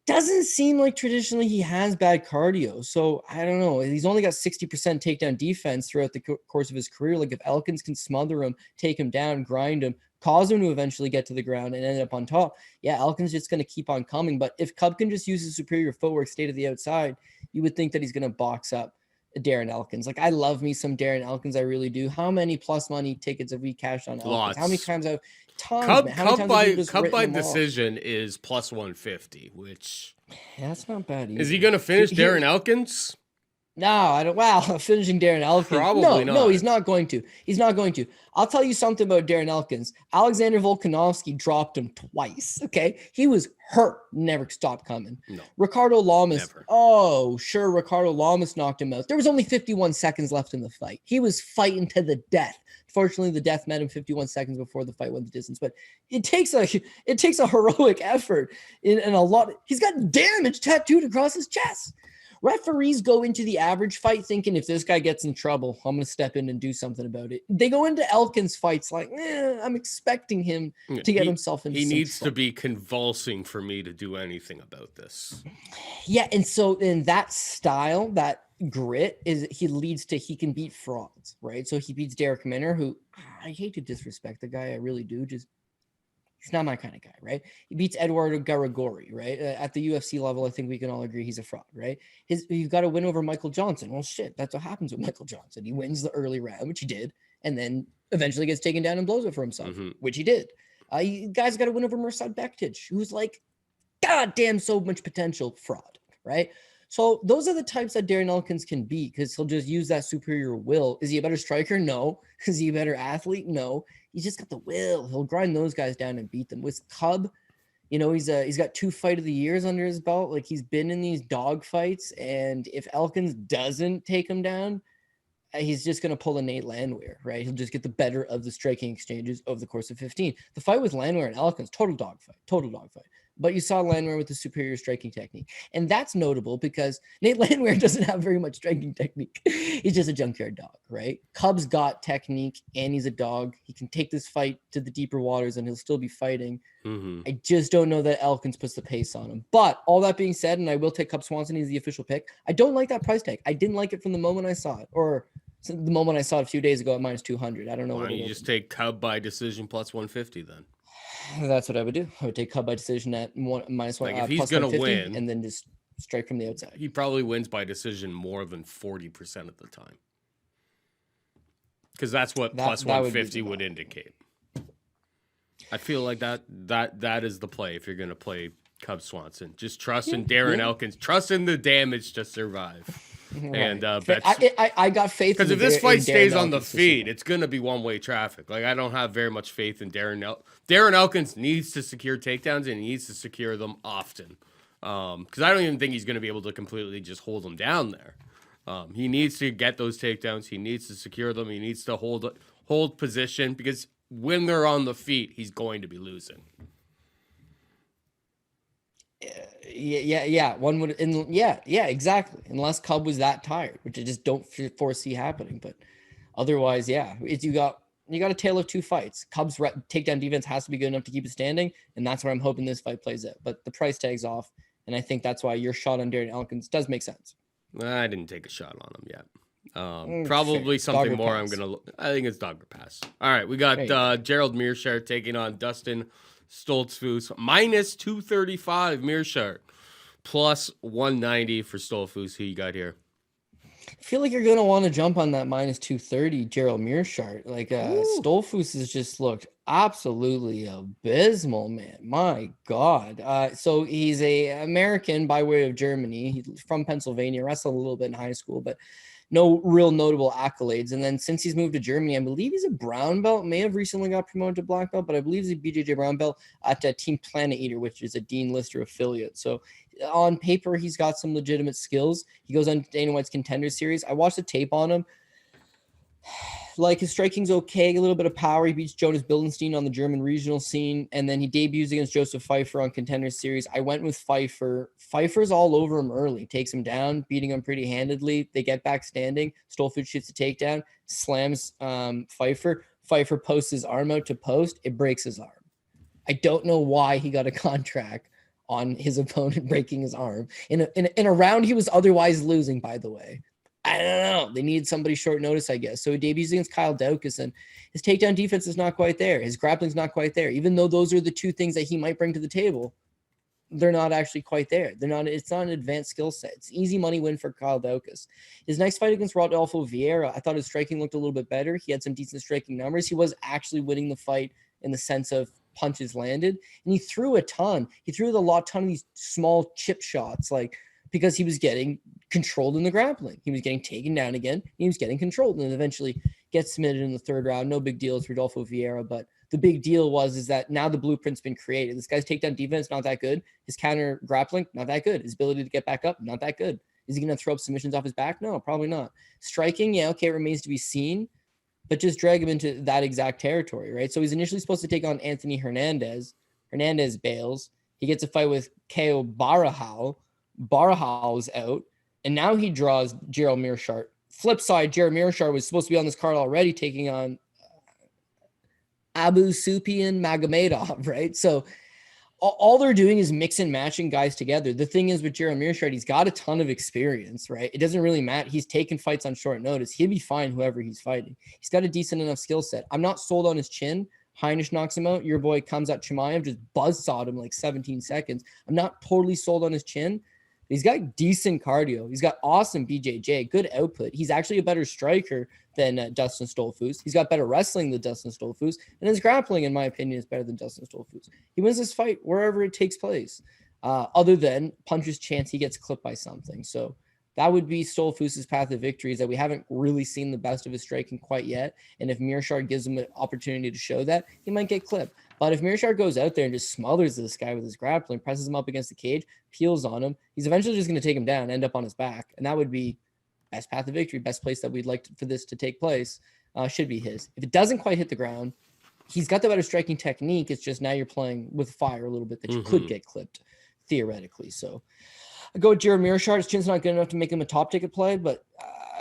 Doesn't seem like traditionally he has bad cardio. So I don't know. He's only got 60% takedown defense throughout the course of his career. Like, if Elkins can smother him, take him down, grind him, cause him to eventually get to the ground and end up on top, Elkins just going to keep on coming. But if Cub can just use his superior footwork, stay to the outside, you would think that he's going to box up Darren Elkins. Like, I love me some Darren Elkins. I really do. How many plus money tickets have we cashed on Elkins? Lots. How many times have tons? Cub by decision is plus 150, which that's not bad either. Is he going to finish Darren Elkins? No, I don't. Wow, finishing Darren Elkins. Probably not. No, he's not going to. He's not going to. I'll tell you something about Darren Elkins. Alexander Volkanovski dropped him twice. Okay, he was hurt. Never stopped coming. No. Ricardo Lamas. Never. Oh, sure. Ricardo Lamas knocked him out. There was only 51 seconds left in the fight. He was fighting to the death. Fortunately, the death met him 51 seconds before the fight went the distance. But it takes a heroic effort and a lot. He's got damage tattooed across his chest. Referees go into the average fight thinking, if this guy gets in trouble, I'm going to step in and do something about it. They go into Elkins fights like, I'm expecting him to get himself into. He needs to be convulsing for me to do anything about this. Yeah, and so in that style, that grit he can beat frauds, right? So he beats Derrick Minner, who I hate to disrespect the guy, I really do. He's not my kind of guy, right? He beats Eduardo Garagori, right? At the UFC level, I think we can all agree he's a fraud, right? You've got to win over Michael Johnson. Well, shit, that's what happens with Michael Johnson. He wins the early round, which he did, and then eventually gets taken down and blows it for himself, which he did. You guys got to win over Meerschaert Bektic, who's like, goddamn, so much potential fraud, right? So those are the types that Darren Elkins can beat, because he'll just use that superior will. Is he a better striker? No. Is he a better athlete? No. He's just got the will. He'll grind those guys down and beat them. With Cub, he's got 2 fight of the years under his belt. Like, he's been in these dog fights, and if Elkins doesn't take him down, he's just going to pull a Nate Landwehr, right? He'll just get the better of the striking exchanges over the course of 15. The fight with Landwehr and Elkins, total dogfight. But you saw Landwehr with the superior striking technique. And that's notable because Nate Landwehr doesn't have very much striking technique. He's just a junkyard dog, right? Cub's got technique, and he's a dog. He can take this fight to the deeper waters, and he'll still be fighting. I just don't know that Elkins puts the pace on him. But all that being said, and I will take Cub Swanson, he's the official pick. I don't like that price tag. I didn't like it from the moment I saw it, or the moment I saw it a few days ago at minus 200. I don't know. Why don't you just take Cub by decision plus 150 then? That's what I would do. I would take Cub by decision at minus one. Like, if he's going to win, and then just strike from the outside. He probably wins by decision more than 40% of the time, because that's what plus 150 would indicate. I feel like that is the play if you're going to play Cub Swanson. Just trust in Darren Elkins. Trust in the damage to survive. And bets. I got faith because if this fight stays on the feed, it's going to be one-way traffic. Like, I don't have very much faith in Darren. Darren Elkins needs to secure takedowns, and he needs to secure them often. Because I don't even think he's going to be able to completely just hold them down there. He needs to get those takedowns. He needs to secure them. He needs to hold position, because when they're on the feet, he's going to be losing. Yeah. One would, exactly. Unless Cub was that tired, which I just don't foresee happening. But otherwise, you got a tale of two fights. Cub's takedown defense has to be good enough to keep it standing, and that's where I'm hoping this fight plays out. But the price tag's off, and I think that's why your shot on Darren Elkins does make sense. I didn't take a shot on him yet. Probably something Dogger more. pass. I think it's Dogger Pass. All right, we got Gerald Meerschaert taking on Dustin Stoltzfus. Minus 235 Meerschaert. Plus 190 for Stoltzfus. Who you got here? I feel like you're going to want to jump on that minus 230 Gerald Meerschaert. Like Stoltzfus has just looked absolutely abysmal, man. My God. So he's a American by way of Germany. He's from Pennsylvania, wrestled a little bit in high school, but no real notable accolades. And then since he's moved to Germany, I believe he's a brown belt, may have recently got promoted to black belt, but I believe he's a BJJ brown belt at Team Planet Eater, which is a Dean Lister affiliate. So on paper, he's got some legitimate skills. He goes on Dana White's Contender Series. I watched the tape on him. Like, his striking's okay, a little bit of power. He beats Jonas Bildenstein on the German regional scene, and then he debuts against Joseph Pfeiffer on Contender Series. I went with Pfeiffer. Pfeiffer's all over him early, takes him down, beating him pretty handedly. They get back standing. Stoltzfus shoots a takedown, slams Pfeiffer. Pfeiffer posts his arm out to post. It breaks his arm. I don't know why he got a contract on his opponent breaking his arm in a round he was otherwise losing, by the way. I don't know. They needed somebody short notice, I guess. So he debuts against Kyle Daukaus, and his takedown defense is not quite there. His grappling's not quite there. Even though those are the two things that he might bring to the table, they're not actually quite there. It's not an advanced skill set. It's easy money win for Kyle Daukaus. His next fight against Rodolfo Vieira, I thought his striking looked a little bit better. He had some decent striking numbers. He was actually winning the fight in the sense of punches landed, and he threw a ton. He threw a ton of these small chip shots, like, because he was getting controlled in the grappling. He was getting taken down again. He was getting controlled, and eventually gets submitted in the third round. No big deal. It's Rodolfo Vieira, but the big deal is that now the blueprint's been created. This guy's takedown defense, not that good. His counter grappling, not that good. His ability to get back up, not that good. Is he going to throw up submissions off his back? No, probably not. Striking, it remains to be seen, but just drag him into that exact territory, right? So he's initially supposed to take on Anthony Hernandez. Hernandez bails. He gets a fight with Ko Barahal. Barahal's out, and now he draws Gerald Meerschaert. Flip side, Gerald Meerschaert was supposed to be on this card already, taking on Abu Sufyan Magomedov, right? So all they're doing is mix and matching guys together. The thing is with Gerald Meerschaert, he's got a ton of experience, right? It doesn't really matter. He's taken fights on short notice. He'll be fine whoever he's fighting. He's got a decent enough skill set. I'm not sold on his chin. Heinisch knocks him out. Your boy Khamzat Chimaev just buzzsawed him like 17 seconds. I'm not totally sold on his chin. He's got decent cardio. He's got awesome BJJ, good output. He's actually a better striker than Dustin Stoltzfus. He's got better wrestling than Dustin Stoltzfus, and his grappling, in my opinion, is better than Dustin Stoltzfus. He wins this fight wherever it takes place, other than puncher's chance he gets clipped by something. So that would be Stoltzfus' path to victory, is that we haven't really seen the best of his striking quite yet, and if Meerschaert gives him an opportunity to show that, he might get clipped. But if Meerschaert goes out there and just smothers this guy with his grappling, presses him up against the cage, peels on him, he's eventually just going to take him down, end up on his back. And that would be best path to victory, best place that we'd like for this to take place, should be his. If it doesn't quite hit the ground, he's got the better striking technique. It's just now you're playing with fire a little bit that you could get clipped, theoretically. So I go with Gerald Meerschaert. His chin's not good enough to make him a top ticket play, but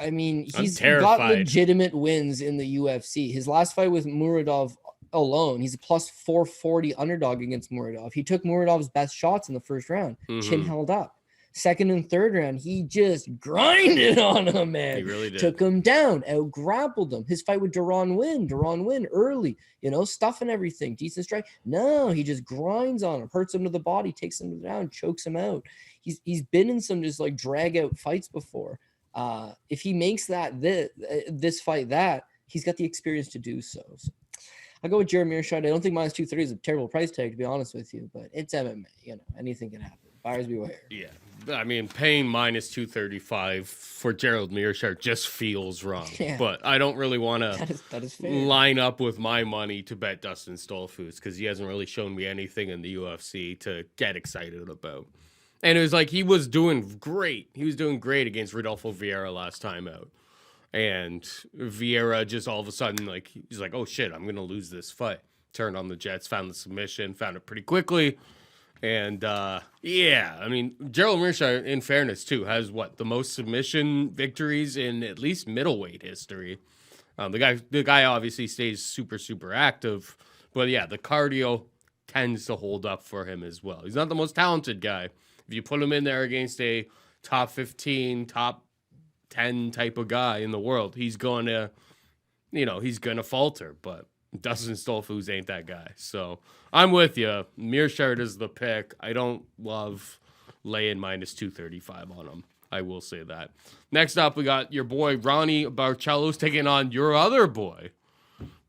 I mean, he's got legitimate wins in the UFC. His last fight with Muradov alone, he's a plus 440 underdog against Muradov. He took Muradov's best shots in the first round. Chin held up. Second and third round, he just grinded on him, man. He really did. Took him down, out-grappled him. His fight with Jourdain win early, stuffing everything, decent strike. No, he just grinds on him, hurts him to the body, takes him down, chokes him out. He's been in some just like drag out fights before. If he makes this fight he's got the experience to do so. I'll go with Gerald Meerschaert. I don't think minus 230 is a terrible price tag, to be honest with you, but it's MMA. Anything can happen. Buyers beware. Yeah. I mean, paying minus 235 for Gerald Meerschaert just feels wrong. Yeah. But I don't really want That is fair. to line up with my money to bet Dustin Stoltzfus because he hasn't really shown me anything in the UFC to get excited about. And it was like he was doing great. He was doing great against Rodolfo Vieira last time out. And Vieira just all of a sudden, like, he's like, oh shit, I'm going to lose this fight. Turned on the jets, found the submission, found it pretty quickly. And yeah, I mean, Gerald Meerschaert, in fairness, too, has the most submission victories in at least middleweight history. The guy obviously stays super, super active. But yeah, the cardio tends to hold up for him as well. He's not the most talented guy. If you put him in there against a top 15, top 10 type of guy in the world, he's going to falter. But Dustin Stoltzfus ain't that guy. So I'm with you. Meerschaert is the pick. I don't love laying minus 235 on him. I will say that. Next up, we got your boy Raoni Barcelos taking on your other boy,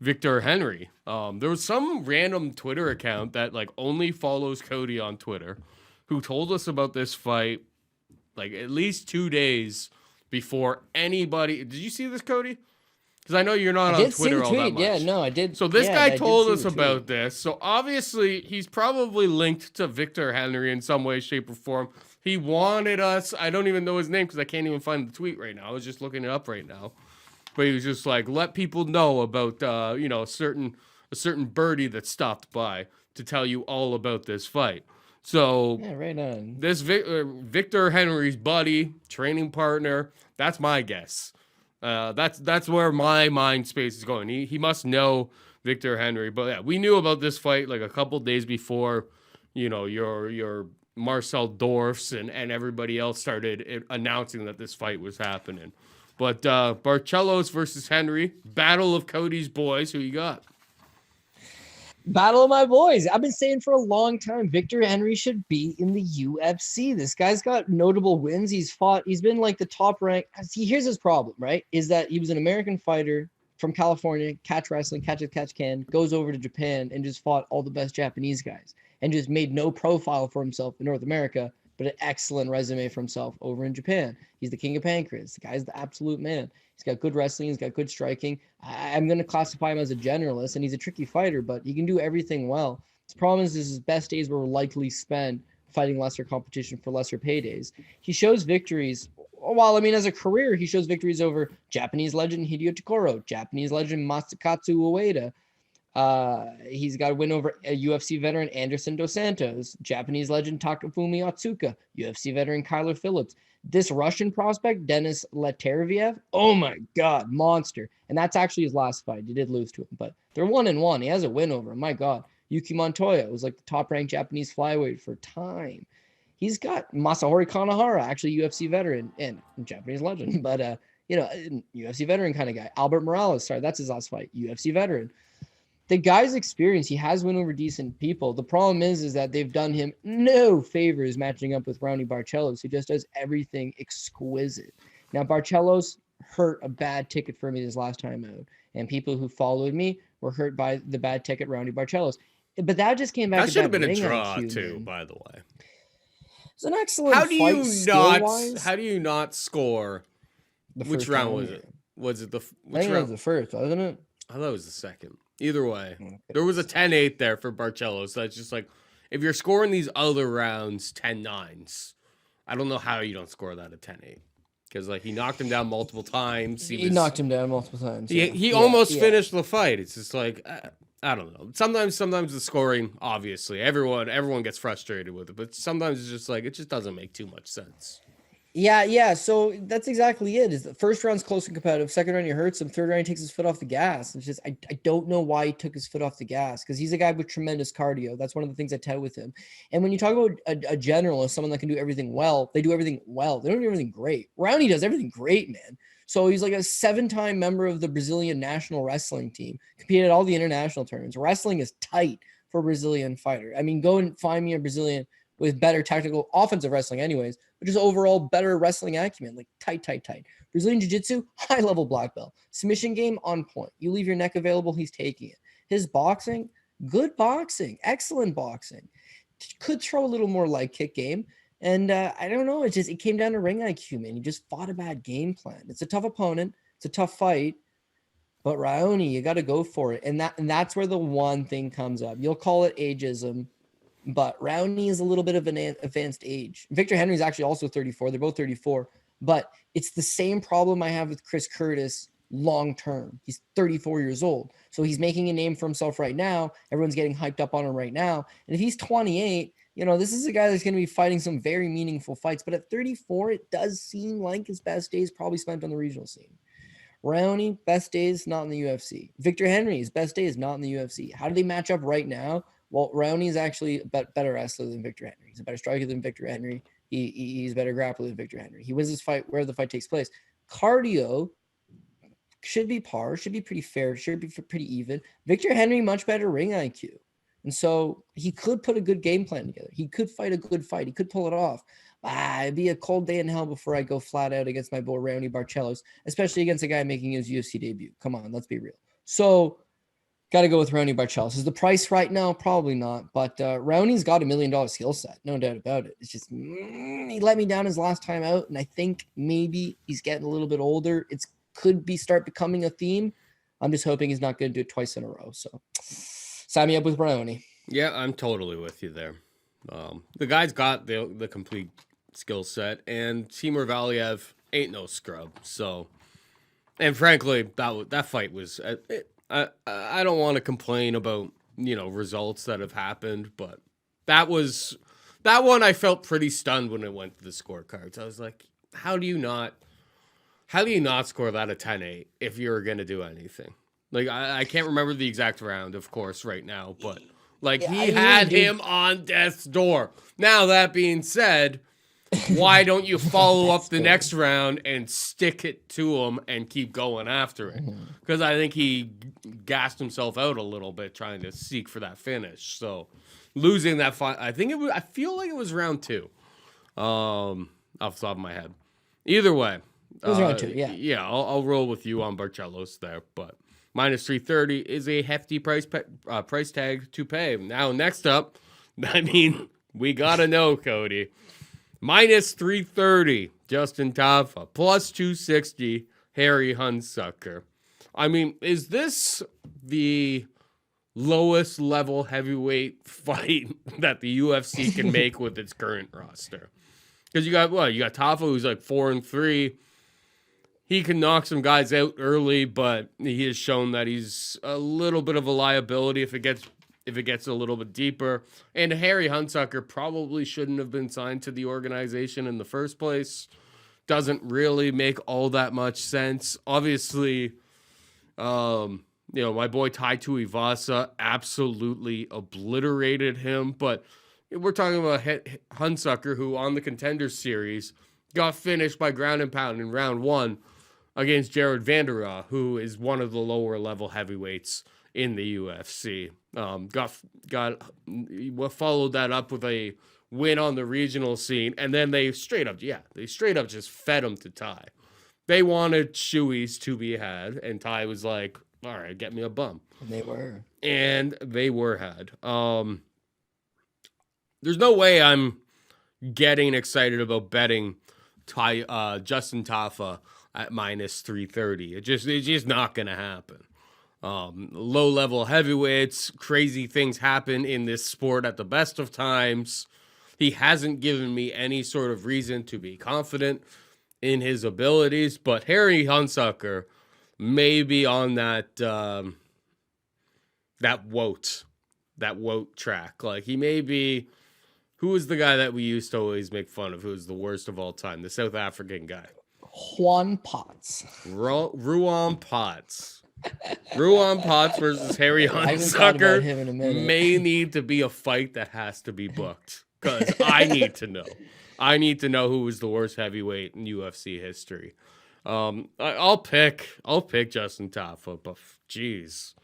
Victor Henry. There was some random Twitter account that like only follows Cody on Twitter who told us about this fight like at least 2 days before anybody. Did you see this, Cody? Because I know you're not on Twitter all that much. Yeah, no, I did. So this guy told us about this. So obviously he's probably linked to Victor Henry in some way, shape, or form. He wanted us. I don't even know his name because I can't even find the tweet right now. I was just looking it up right now. But he was just like, let people know about a certain birdie that stopped by to tell you all about this fight. So yeah, right on. This Victor Henry's buddy, training partner. That's my guess. That's where my mind space is going. He must know Victor Henry. But yeah, we knew about this fight like a couple days before, your Marcel Dorfs and everybody else started announcing that this fight was happening. But Barcelos versus Henry, battle of Cody's boys. Who you got? Battle of my boys. I've been saying for a long time, Victor Henry should be in the UFC. This guy's got notable wins. He's been like the top rank. See, here's his problem, right? Is that he was an American fighter from California, catch wrestling, catch as catch can, goes over to Japan and just fought all the best Japanese guys and just made no profile for himself in North America, but an excellent resume for himself over in Japan. He's the king of pancreas. The guy's the absolute man. He's got good wrestling. He's got good striking. I'm going to classify him as a generalist, and he's a tricky fighter, but he can do everything well. His problem is his best days were likely spent fighting lesser competition for lesser paydays. He shows victories. Well, I mean, as a career, he shows victories over Japanese legend Hideo Tokoro, Japanese legend Masakatsu Ueda. He's got a win over a UFC veteran Anderson Dos Santos, Japanese legend Takafumi Otsuka, UFC veteran Kyler Phillips. This Russian prospect, Denis Leterviev, oh my God, monster. And that's actually his last fight. He did lose to him, but they're 1-1. He has a win over him. My God. Yuki Montoya was like the top-ranked Japanese flyweight for time. He's got Masahori Kanehara, actually UFC veteran and Japanese legend, but UFC veteran kind of guy. Albert Morales, sorry, that's his last fight. UFC veteran. The guy's experience, he has win over decent people. The problem is that they've done him no favors matching up with Raoni Barcelos, who just does everything exquisite. Now, Barcelos hurt a bad ticket for me this last time out, and people who followed me were hurt by the bad ticket Raoni Barcelos. But that just came back. That to should have been a draw too, by the way. It's an excellent How fight. do you not score? Which round was it? Was it the? I think it was the first, wasn't it? I thought it was the second. Either way, there was a 10-8 there for Barcelos. So it's just like, if you're scoring these other rounds 10-9s, I don't know how you don't score that at 10-8. Because like he knocked him down multiple times. He knocked him down multiple times. He almost finished the fight. It's just like, I don't know. Sometimes the scoring, obviously, everyone gets frustrated with it. But sometimes it's just like, it just doesn't make too much sense. Yeah. So that's exactly it. Is the first round's close and competitive. Second round, you hurts him. Third round, he takes his foot off the gas. It's just I don't know why he took his foot off the gas because he's a guy with tremendous cardio. That's one of the things I tout with him. And when you talk about a generalist, someone that can do everything well, they do everything well. They don't do everything great. Rowney does everything great, man. So he's like a 7-time member of the Brazilian national wrestling team. Competed at all the international tournaments. Wrestling is tight for a Brazilian fighter. I mean, go and find me a Brazilian with better technical offensive wrestling anyways, but just overall better wrestling acumen, like tight. Brazilian Jiu-Jitsu, high-level black belt. Submission game, on point. You leave your neck available, he's taking it. His boxing, good boxing, excellent boxing. Could throw a little more leg kick game. And I don't know. It came down to ring IQ, man. He just fought a bad game plan. It's a tough opponent. It's a tough fight. But Raoni, you got to go for it. And that's where the one thing comes up. You'll call it ageism, but Raoni is a little bit of an advanced age. Victor Henry is actually also 34. They're both 34. But it's the same problem I have with Chris Curtis long term. He's 34 years old. So he's making a name for himself right now. Everyone's getting hyped up on him right now. And if he's 28, this is a guy that's going to be fighting some very meaningful fights. But at 34, it does seem like his best days probably spent on the regional scene. Raoni, best days, not in the UFC. Victor Henry's best days, not in the UFC. How do they match up right now? Well, Raoni is actually a better wrestler than Victor Henry. He's a better striker than Victor Henry. He's a better grappler than Victor Henry. He wins this fight where the fight takes place. Cardio should be par, should be pretty fair, should be pretty even. Victor Henry, much better ring IQ. And so he could put a good game plan together. He could fight a good fight. He could pull it off. It'd be a cold day in hell before I go flat out against my boy Raoni Barcelos, especially against a guy making his UFC debut. Come on, let's be real. So, got to go with Raoni Barcelos. Is the price right now? Probably not. But Raoni's got $1 million skill set, no doubt about it. It's just he let me down his last time out, and I think maybe he's getting a little bit older. It could start becoming a theme. I'm just hoping he's not going to do it twice in a row. So, sign me up with Raoni. Yeah, I'm totally with you there. The guy's got the complete skill set, and Timur Valiev ain't no scrub. So, and frankly, that fight was. I don't want to complain about results that have happened, but that one I felt pretty stunned when it went to the scorecards. I was like, how do you not score that a 10-8 if you're gonna do anything? Like I can't remember the exact round, of course, right now, but he had him on death's door. Now that being said, why don't you follow up the next round and stick it to him and keep going after it? Because I think he gassed himself out a little bit trying to seek for that finish. So losing that fight, I feel like it was round 2, off the top of my head. Either way, it was round 2. Yeah, yeah. I'll roll with you on Barcelos there, but minus 330 is a hefty price tag to pay. Now next up, we gotta know, Cody. Minus 330, Justin Tafa. Plus 260, Harry Hunsucker. Is this the lowest level heavyweight fight that the UFC can make with its current roster? Because you got Tafa, who's like 4-3. He can knock some guys out early, but he has shown that he's a little bit of a liability if it gets a little bit deeper. And Harry Hunsucker probably shouldn't have been signed to the organization in the first place. Doesn't really make all that much sense. Obviously, my boy Tai Tuivasa absolutely obliterated him. But we're talking about Hunsucker, who on the Contender Series got finished by ground and pound in round 1 against Gerald Vanderaa, who is one of the lower level heavyweights in the UFC. Followed that up with a win on the regional scene, and then they straight up just fed him to Ty. They wanted shoeys to be had, and Ty was like, all right, get me a bum. And they were had. There's no way I'm getting excited about betting Justin Tafa at minus 330. It's just not going to happen. Low-level heavyweights, crazy things happen in this sport at the best of times. He hasn't given me any sort of reason to be confident in his abilities, but Harry Hunsucker may be on that WOT track. Like, he may be... Who is the guy that we used to always make fun of, who is the worst of all time? The South African guy. Juan Potts. Ruan Potts. Ruan Potts versus Harry Hunsucker may need to be a fight that has to be booked, because I need to know. I need to know who is the worst heavyweight in UFC history. I'll pick Justin Tafa, but geez,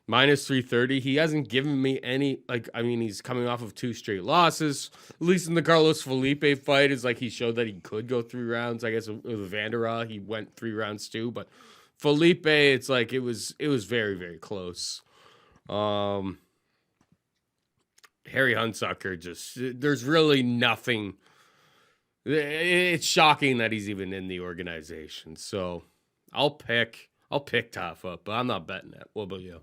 minus 330. He hasn't given me any. He's coming off of 2 straight losses. At least in the Carlos Felipe fight, is like he showed that he could go 3 rounds. I guess with Vanderaa, he went 3 rounds too, but Felipe, it's like it was very, very close. Harry Hunsucker, there's really nothing It's shocking that he's even in the organization. So I'll pick Tafa, but I'm not betting it. What about you?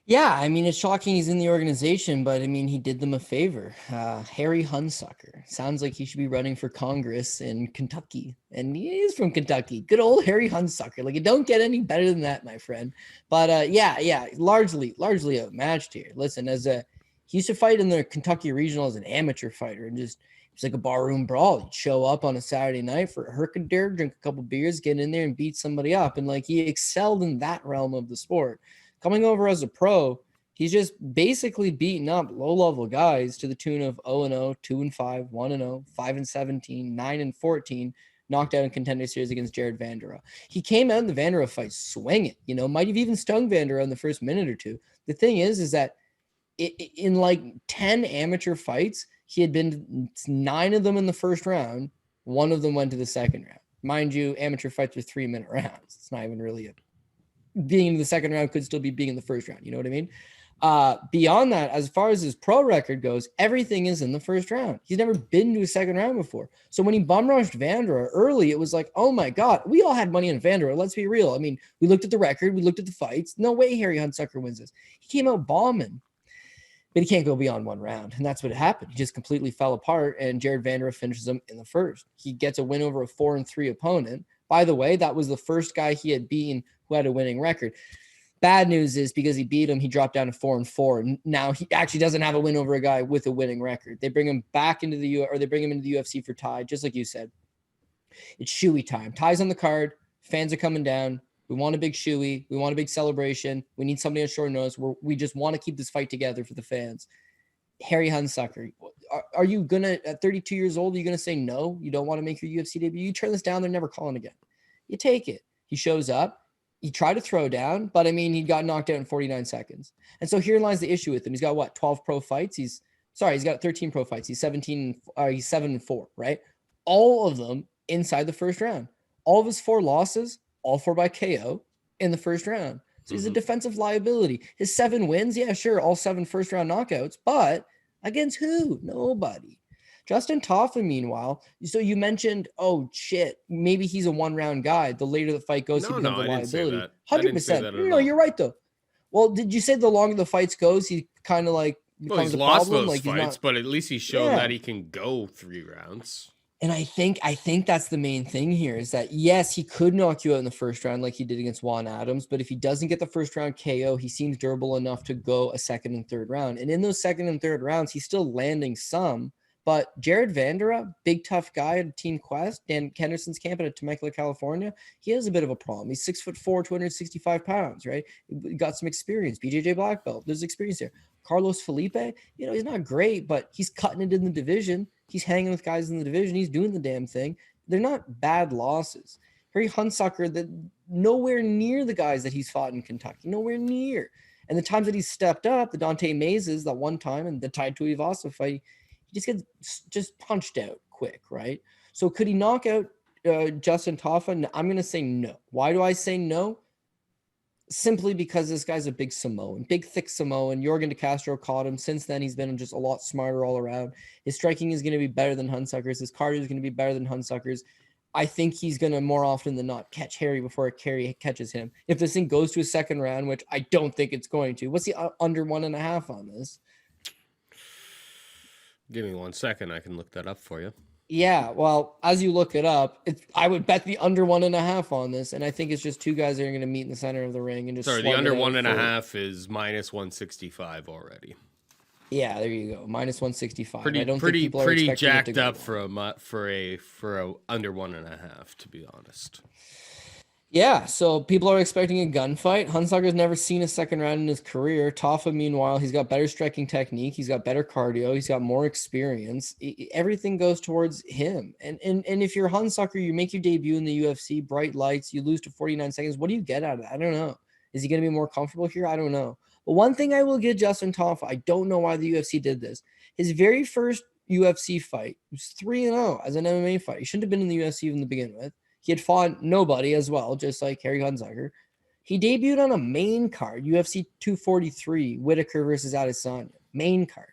Yeah, I mean, it's shocking he's in the organization, but I mean, he did them a favor. Harry Hunsucker. Sounds like he should be running for Congress in Kentucky. And he is from Kentucky. Good old Harry Hunsucker. Like, it don't get any better than that, my friend. But yeah, largely outmatched here. Listen, he used to fight in the Kentucky Regional as an amateur fighter, and just it's like a barroom brawl. He'd show up on a Saturday night for a Herkenderg, drink a couple beers, get in there and beat somebody up. And like, he excelled in that realm of the sport. Coming over as a pro, he's just basically beating up low-level guys to the tune of 0-0, 2-5, 1-0, 5-17, 9-14, knocked out in Contender Series against Jared Vanderaa. He came out in the Vanderaa fight swinging, might have even stung Vanderaa in the first minute or two. The thing is that in like 10 amateur fights, he had been 9 of them in the first round. 1 of them went to the second round. Mind you, amateur fights are 3-minute rounds. It's not even really being in the second round could still be being in the first round. You know what I mean? Beyond that, as far as his pro record goes, everything is in the first round. He's never been to a second round before. So when he bum rushed Vanderaa early, it was like, oh my God, we all had money on Vanderaa. Let's be real. I mean, we looked at the record, we looked at the fights. No way Harry Hunsucker wins this. He came out bombing, but he can't go beyond 1 round. And that's what happened. He just completely fell apart, and Jared Vanderaa finishes him in the first. He gets a win over a 4-3 opponent. By the way, that was the first guy he had beaten who had a winning record. Bad news is because he beat him, he dropped down to 4-4. And now he actually doesn't have a win over a guy with a winning record. They bring him back into the UFC for Ty, just like you said. It's shoey time. Ty's on the card. Fans are coming down. We want a big shoey. We want a big celebration. We need somebody on short notice. We just want to keep this fight together for the fans. Harry Hunsucker, are you gonna, at 32 years old, are you gonna say no? You don't want to make your UFC debut? You turn this down, they're never calling again. You take it. He shows up. He tried to throw down, but I mean, he got knocked out in 49 seconds. And so here lies the issue with him. He's got 12 pro fights. He's got 13 pro fights. He's 7-4, right? All of them inside the first round. All of his 4 losses, all 4 by KO in the first round. So he's a defensive liability. His 7 wins, yeah, sure, all 7 first round knockouts, but against who? Nobody. Justin Tafa, meanwhile, so you mentioned, oh shit, maybe he's a 1-round guy. The later the fight goes, he becomes a liability. 100%. No, you're right though. Well, did you say the longer the fights goes, he kind of like becomes he's lost those fights, but at least he's shown that he can go 3 rounds. And I think that's the main thing here is that, yes, he could knock you out in the first round like he did against Juan Adams, but if he doesn't get the first round KO, he seems durable enough to go a second and third round. And in those second and third rounds, he's still landing some. But Jared Vanderaa, big tough guy at Team Quest, Dan Henderson's camp at Temecula, California, he has a bit of a problem. He's 6'4", 265 pounds, right? He got some experience. BJJ black belt, there's experience there. Carlos Felipe, he's not great, but he's cutting it in the division. He's hanging with guys in the division. He's doing the damn thing. They're not bad losses. Harry Hunsucker, that nowhere near the guys that he's fought in Kentucky, nowhere near. And the times that he's stepped up, the Dante Mazes, that one time, and the Tai Tuivasa fight, he just gets punched out quick, right? So could he knock out Justin Tafa? I'm going to say no. Why do I say no? Simply because this guy's a big Samoan, big, thick Samoan. Yorgan De Castro caught him. Since then, he's been just a lot smarter all around. His striking is going to be better than Hunsucker's. His cardio is going to be better than Hunsucker's. I think he's going to more often than not catch Harry before Harry catches him. If this thing goes to a second round, which I don't think it's going to. What's the under 1.5 on this? Give me 1 second. I can look that up for you. Yeah, well, as you look it up, I would bet the under 1.5 on this, and I think it's just 2 guys that are going to meet in the center of the ring and just. Sorry, the under 1.5 is minus 165 already. Yeah, there you go, minus 165. Pretty, I don't pretty, think people pretty are jacked up for a under 1.5, to be honest. Yeah, so people are expecting a gunfight. Hunsucker's never seen a second round in his career. Tafa, meanwhile, he's got better striking technique. He's got better cardio. He's got more experience. Everything goes towards him. And if you're Hunsucker, you make your debut in the UFC, bright lights, you lose to 49 seconds. What do you get out of that? I don't know. Is he going to be more comfortable here? I don't know. But one thing I will give Justin Tafa, I don't know why the UFC did this. His very first UFC fight was 3-0 as an MMA fight. He shouldn't have been in the UFC even to begin with. He had fought nobody as well, just like Harry Hunsucker. He debuted on a main card, UFC 243, Whitaker versus Adesanya. Main card.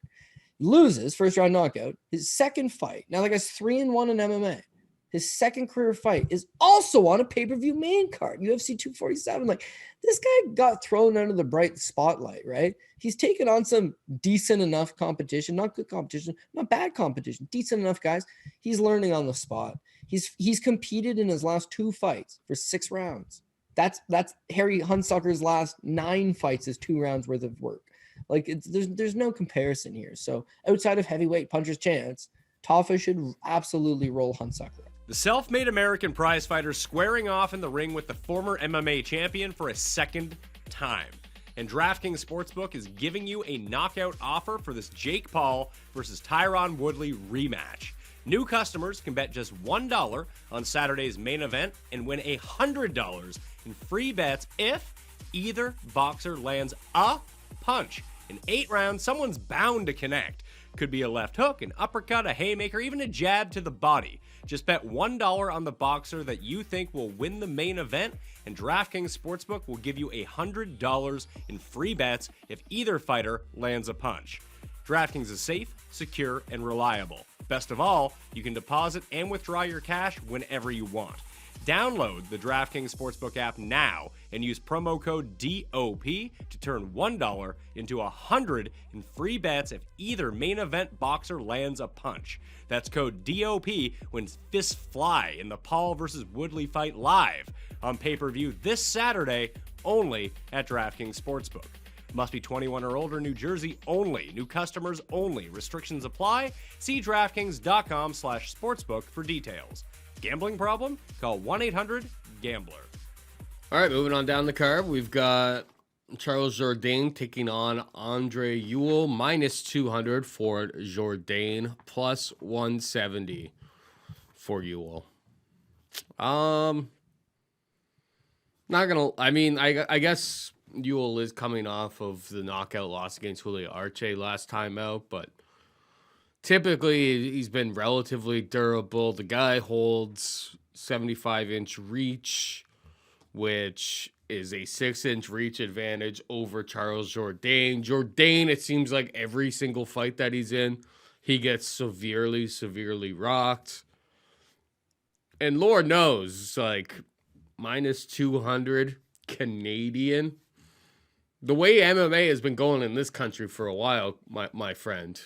Loses first round knockout. His second fight. Now the guy's 3-1 in MMA. His second career fight is also on a pay-per-view main card, UFC 247. Like, this guy got thrown under the bright spotlight, right? He's taken on some decent enough competition, not good competition, not bad competition, decent enough guys. He's learning on the spot. He's competed in his last 2 fights for 6 rounds. That's Harry Hunsucker's last 9 fights is 2 rounds worth of work. Like, there's no comparison here. So outside of heavyweight puncher's chance, Tafa should absolutely roll Hunsucker. The self-made American prizefighter squaring off in the ring with the former MMA champion for a second time. And DraftKings Sportsbook is giving you a knockout offer for this Jake Paul versus Tyron Woodley rematch. New customers can bet just $1 on Saturday's main event and win $100 in free bets if either boxer lands a punch. In 8 rounds, someone's bound to connect. Could be a left hook, an uppercut, a haymaker, even a jab to the body. Just bet $1 on the boxer that you think will win the main event, and DraftKings Sportsbook will give you $100 in free bets if either fighter lands a punch. DraftKings is safe, secure, and reliable. Best of all, you can deposit and withdraw your cash whenever you want. Download the DraftKings Sportsbook app now and use promo code DOP to turn $1 into $100 in free bets if either main event boxer lands a punch. That's code DOP when fists fly in the Paul versus Woodley fight live on pay-per-view this Saturday only at DraftKings Sportsbook. Must be 21 or older, New Jersey only. New customers only. Restrictions apply. See DraftKings.com/sportsbook for details. Gambling problem? Call 1-800-GAMBLER. All right, moving on down the card, we've got Charles Jourdain taking on Andre Ewell, -200 for Jourdain, +170 for Ewell. Not gonna. I mean, I guess Ewell is coming off of the knockout loss against Julio Arce last time out, but typically he's been relatively durable. The guy holds 75-inch reach, which is a 6-inch reach advantage over Charles Jourdain. Jourdain, it seems like every single fight that he's in, he gets severely rocked. And Lord knows, like, -200 Canadian. The way MMA has been going in this country for a while, my friend,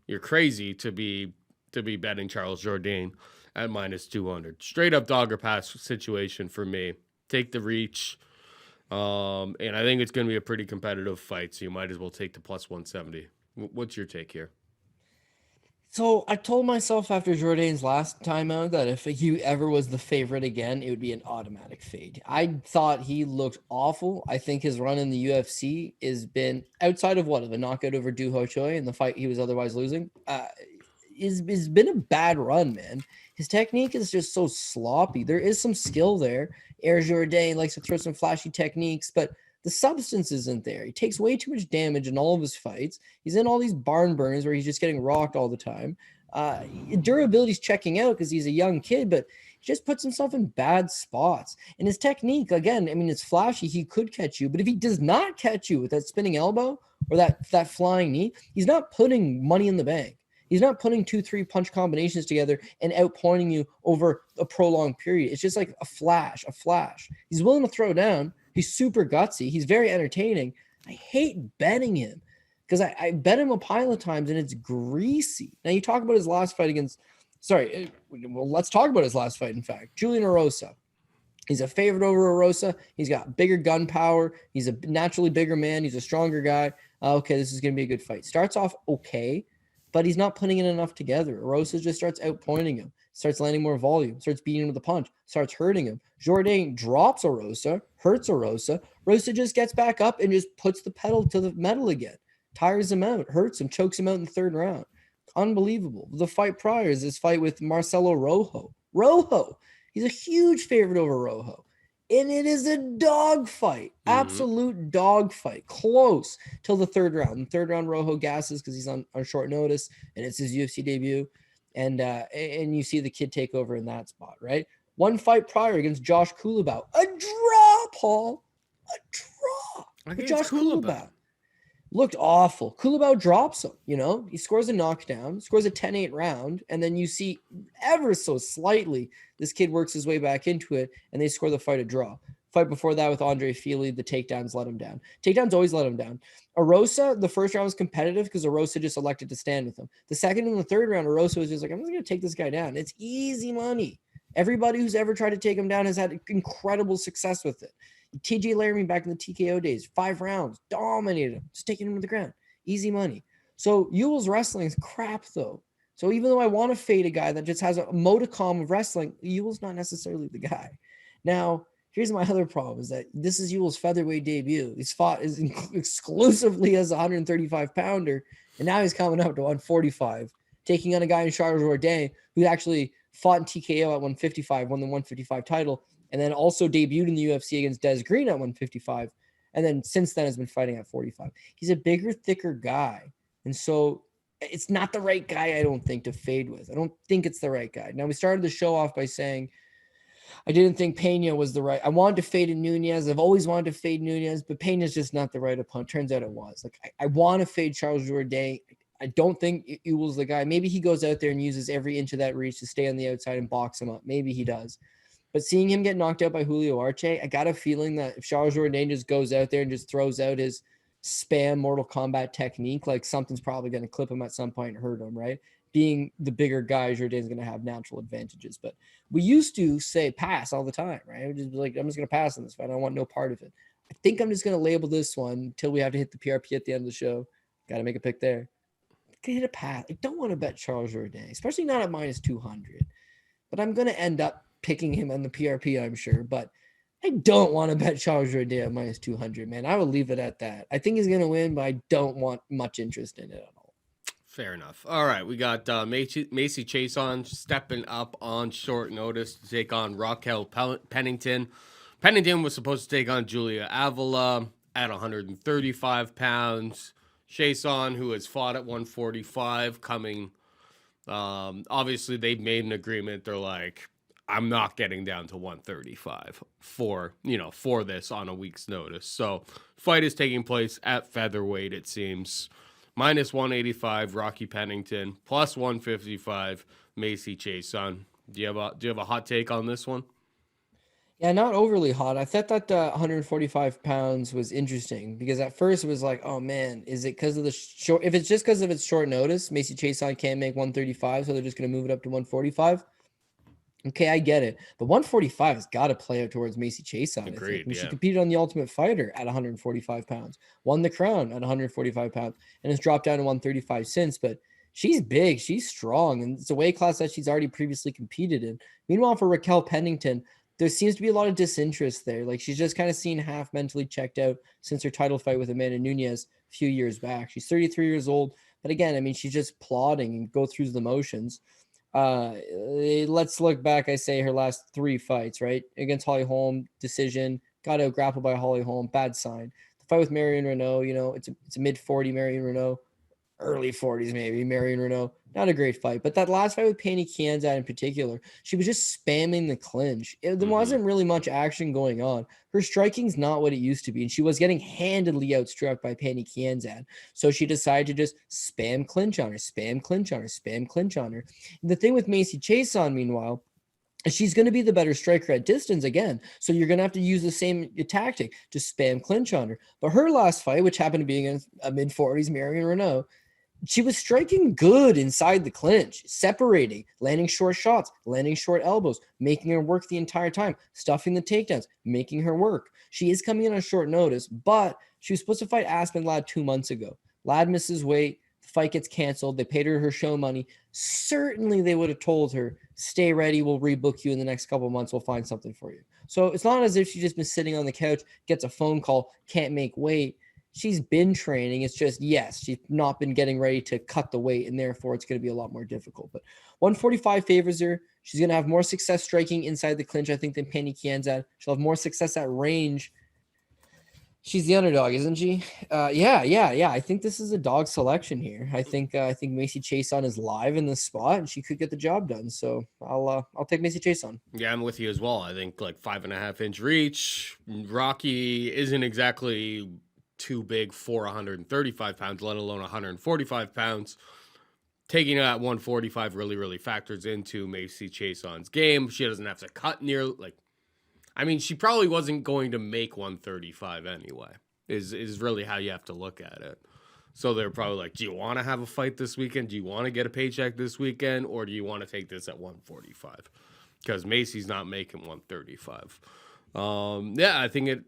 you're crazy to be betting Charles Jourdain at -200. Straight up dog or pass situation for me. Take the reach. And I think it's going to be a pretty competitive fight, so you might as well take the +170. What's your take here? So I told myself after Jourdain's last time out that if he ever was the favorite again, it would be an automatic fade. I thought he looked awful. I think his run in the UFC has been, outside of a knockout over Du Ho Choi in the fight he was otherwise losing, it's been a bad run, man. His technique is just so sloppy. There is some skill there. Jourdain likes to throw some flashy techniques, but the substance isn't there. He takes way too much damage in all of his fights. He's in all these barn burners where he's just getting rocked all the time. Durability's checking out because he's a young kid, but he just puts himself in bad spots. And his technique, again, I mean, it's flashy. He could catch you, but if he does not catch you with that spinning elbow or that flying knee, he's not putting money in the bank. He's not putting 2-3 punch combinations together and outpointing you over a prolonged period. It's just like a flash. He's willing to throw down. He's super gutsy. He's very entertaining. I hate betting him because I bet him a pile of times and it's greasy. Now you talk about his last fight let's talk about his last fight, in fact. Julian Erosa. He's a favorite over Erosa. He's got bigger gun power. He's a naturally bigger man. He's a stronger guy. Okay, this is going to be a good fight. Starts off okay, but he's not putting in enough together. Erosa just starts outpointing him, starts landing more volume, starts beating him with a punch, starts hurting him. Jourdain drops Erosa, hurts Erosa. Erosa just gets back up and just puts the pedal to the metal again, tires him out, hurts him, chokes him out in the 3rd round. Unbelievable. The fight prior is this fight with Marcelo Rojo. He's a huge favorite over Rojo. And it is a dog fight, absolute dog fight, close till the 3rd round. In the 3rd round, Rojo gasses because he's on short notice, and it's his UFC debut. And you see the kid take over in that spot, right? One fight prior against Josh Kulabau, a draw, Paul, a draw. Josh Kulabau. looked awful. Kulabau drops him, he scores a knockdown, scores a 10-8 round, and then you see ever so slightly this kid works his way back into it, and they score the fight a draw. Fight before that with Andre Fili, the takedowns let him down. Takedowns always let him down. Arosa, the first round was competitive because Arosa just elected to stand with him. The second and the third round, Arosa was just like, I'm just going to take this guy down. It's easy money. Everybody who's ever tried to take him down has had incredible success with it. TJ Laramie back in the TKO days, 5 rounds, dominated him, just taking him to the ground. Easy money. So Ewell's wrestling is crap, though. So even though I want to fade a guy that just has a modicum of wrestling, Ewell's not necessarily the guy. Now, here's my other problem is that this is Ewell's featherweight debut. He's fought exclusively as a 135-pounder, and now he's coming up to 145, taking on a guy in Charles Jourdain who actually fought in TKO at 155, won the 155 title, and then also debuted in the UFC against Des Green at 155, and then since then has been fighting at 45. He's a bigger, thicker guy, and so it's not the right guy, I don't think, to fade with. I don't think it's the right guy. Now, we started the show off by saying I didn't think Pena was the right. I wanted to fade in Nunez. I've always wanted to fade Nunez, but Pena's just not the right opponent. Turns out it was. I want to fade Charles Jourdain. I don't think Ewell's the guy. Maybe he goes out there and uses every inch of that reach to stay on the outside and box him up. Maybe he does. But seeing him get knocked out by Julio Arce, I got a feeling that if Charles Jourdain just goes out there and just throws out his spam Mortal Kombat technique, like something's probably going to clip him at some point and hurt him, right? Being the bigger guy, Jourdain's going to have natural advantages. But we used to say pass all the time, right? We'd just be like, I'm just going to pass on this fight. I don't want no part of it. I think I'm just going to label this one until we have to hit the PRP at the end of the show. Got to make a pick there. I can hit a pass. I don't want to bet Charles Jourdain, especially not at minus 200. But I'm going to end up picking him on the PRP, I'm sure. But I don't want to bet Charles Jourdain at minus 200, man. I will leave it at that. I think he's going to win, but I don't want much interest in it at all. Fair enough. All right, we got Macy Chiasson stepping up on short notice to take on Raquel Pennington. Pennington was supposed to take on Julia Avila at 135 pounds. Chiasson, who has fought at 145, coming. Obviously, they've made an agreement. They're like, I'm not getting down to 135 for this on a week's notice. So, fight is taking place at featherweight, it seems. Minus 185, Rocky Pennington. Plus 155, Macy Chiasson. Do you have a hot take on this one? Yeah, not overly hot. I thought that 145 pounds was interesting because at first it was like, oh man, is it because of the short? If it's just because of its short notice, Macy Chiasson can't make 135, so they're just going to move it up to 145. Okay, I get it. But 145 has got to play out towards Macy Chiasson. Agreed, She competed on The Ultimate Fighter at 145 pounds, won the crown at 145 pounds, and has dropped down to 135 since. But she's big, she's strong, and it's a weight class that she's already previously competed in. Meanwhile, for Raquel Pennington, there seems to be a lot of disinterest there. Like, she's just kind of seen half mentally checked out since her title fight with Amanda Nunes a few years back. She's 33 years old. But again, I mean, she's just plodding and go through the motions. Let's look back. I say her last 3 fights, right? Against Holly Holm, decision, got out grappled by Holly Holm, bad sign. The fight with Marion Renault, it's a mid-40 Marion Renault, early 40s maybe, Marion Renault. Not a great fight. But that last fight with Penny Kianzad in particular, she was just spamming the clinch. There wasn't really much action going on. Her striking's not what it used to be, and she was getting handedly outstruck by Penny Kianzad. So she decided to just spam clinch on her, spam clinch on her, spam clinch on her. And the thing with Macy Chiasson, meanwhile, she's going to be the better striker at distance again. So you're going to have to use the same tactic to spam clinch on her. But her last fight, which happened to be against a mid-40s Marion Renault, she was striking good inside the clinch, separating, landing short shots, landing short elbows, making her work the entire time, stuffing the takedowns, making her work. She is coming in on short notice, but she was supposed to fight Aspen Ladd 2 months ago. Ladd misses weight. The fight gets canceled. They paid her show money. Certainly they would have told her, stay ready. We'll rebook you in the next couple of months. We'll find something for you. So it's not as if she's just been sitting on the couch, gets a phone call, can't make weight. She's been training. It's just, yes, she's not been getting ready to cut the weight, and therefore it's going to be a lot more difficult. But 145 favors her. She's going to have more success striking inside the clinch, I think, than Penny Kianzad. She'll have more success at range. She's the underdog, isn't she? Yeah. I think this is a dog selection here. I think Macy Chiasson is live in this spot, and she could get the job done. So I'll take Macy Chiasson. Yeah, I'm with you as well. I think like 5.5-inch reach. Rocky isn't exactly too big for 135 pounds, let alone 145 pounds. Taking it at 145 really, really factors into Macy Chiason's game. She doesn't have to cut near, like, I mean, she probably wasn't going to make 135 anyway, is really how you have to look at it. So they're probably like, do you want to have a fight this weekend? Do you want to get a paycheck this weekend? Or do you want to take this at 145? Because Macy's not making 135. I think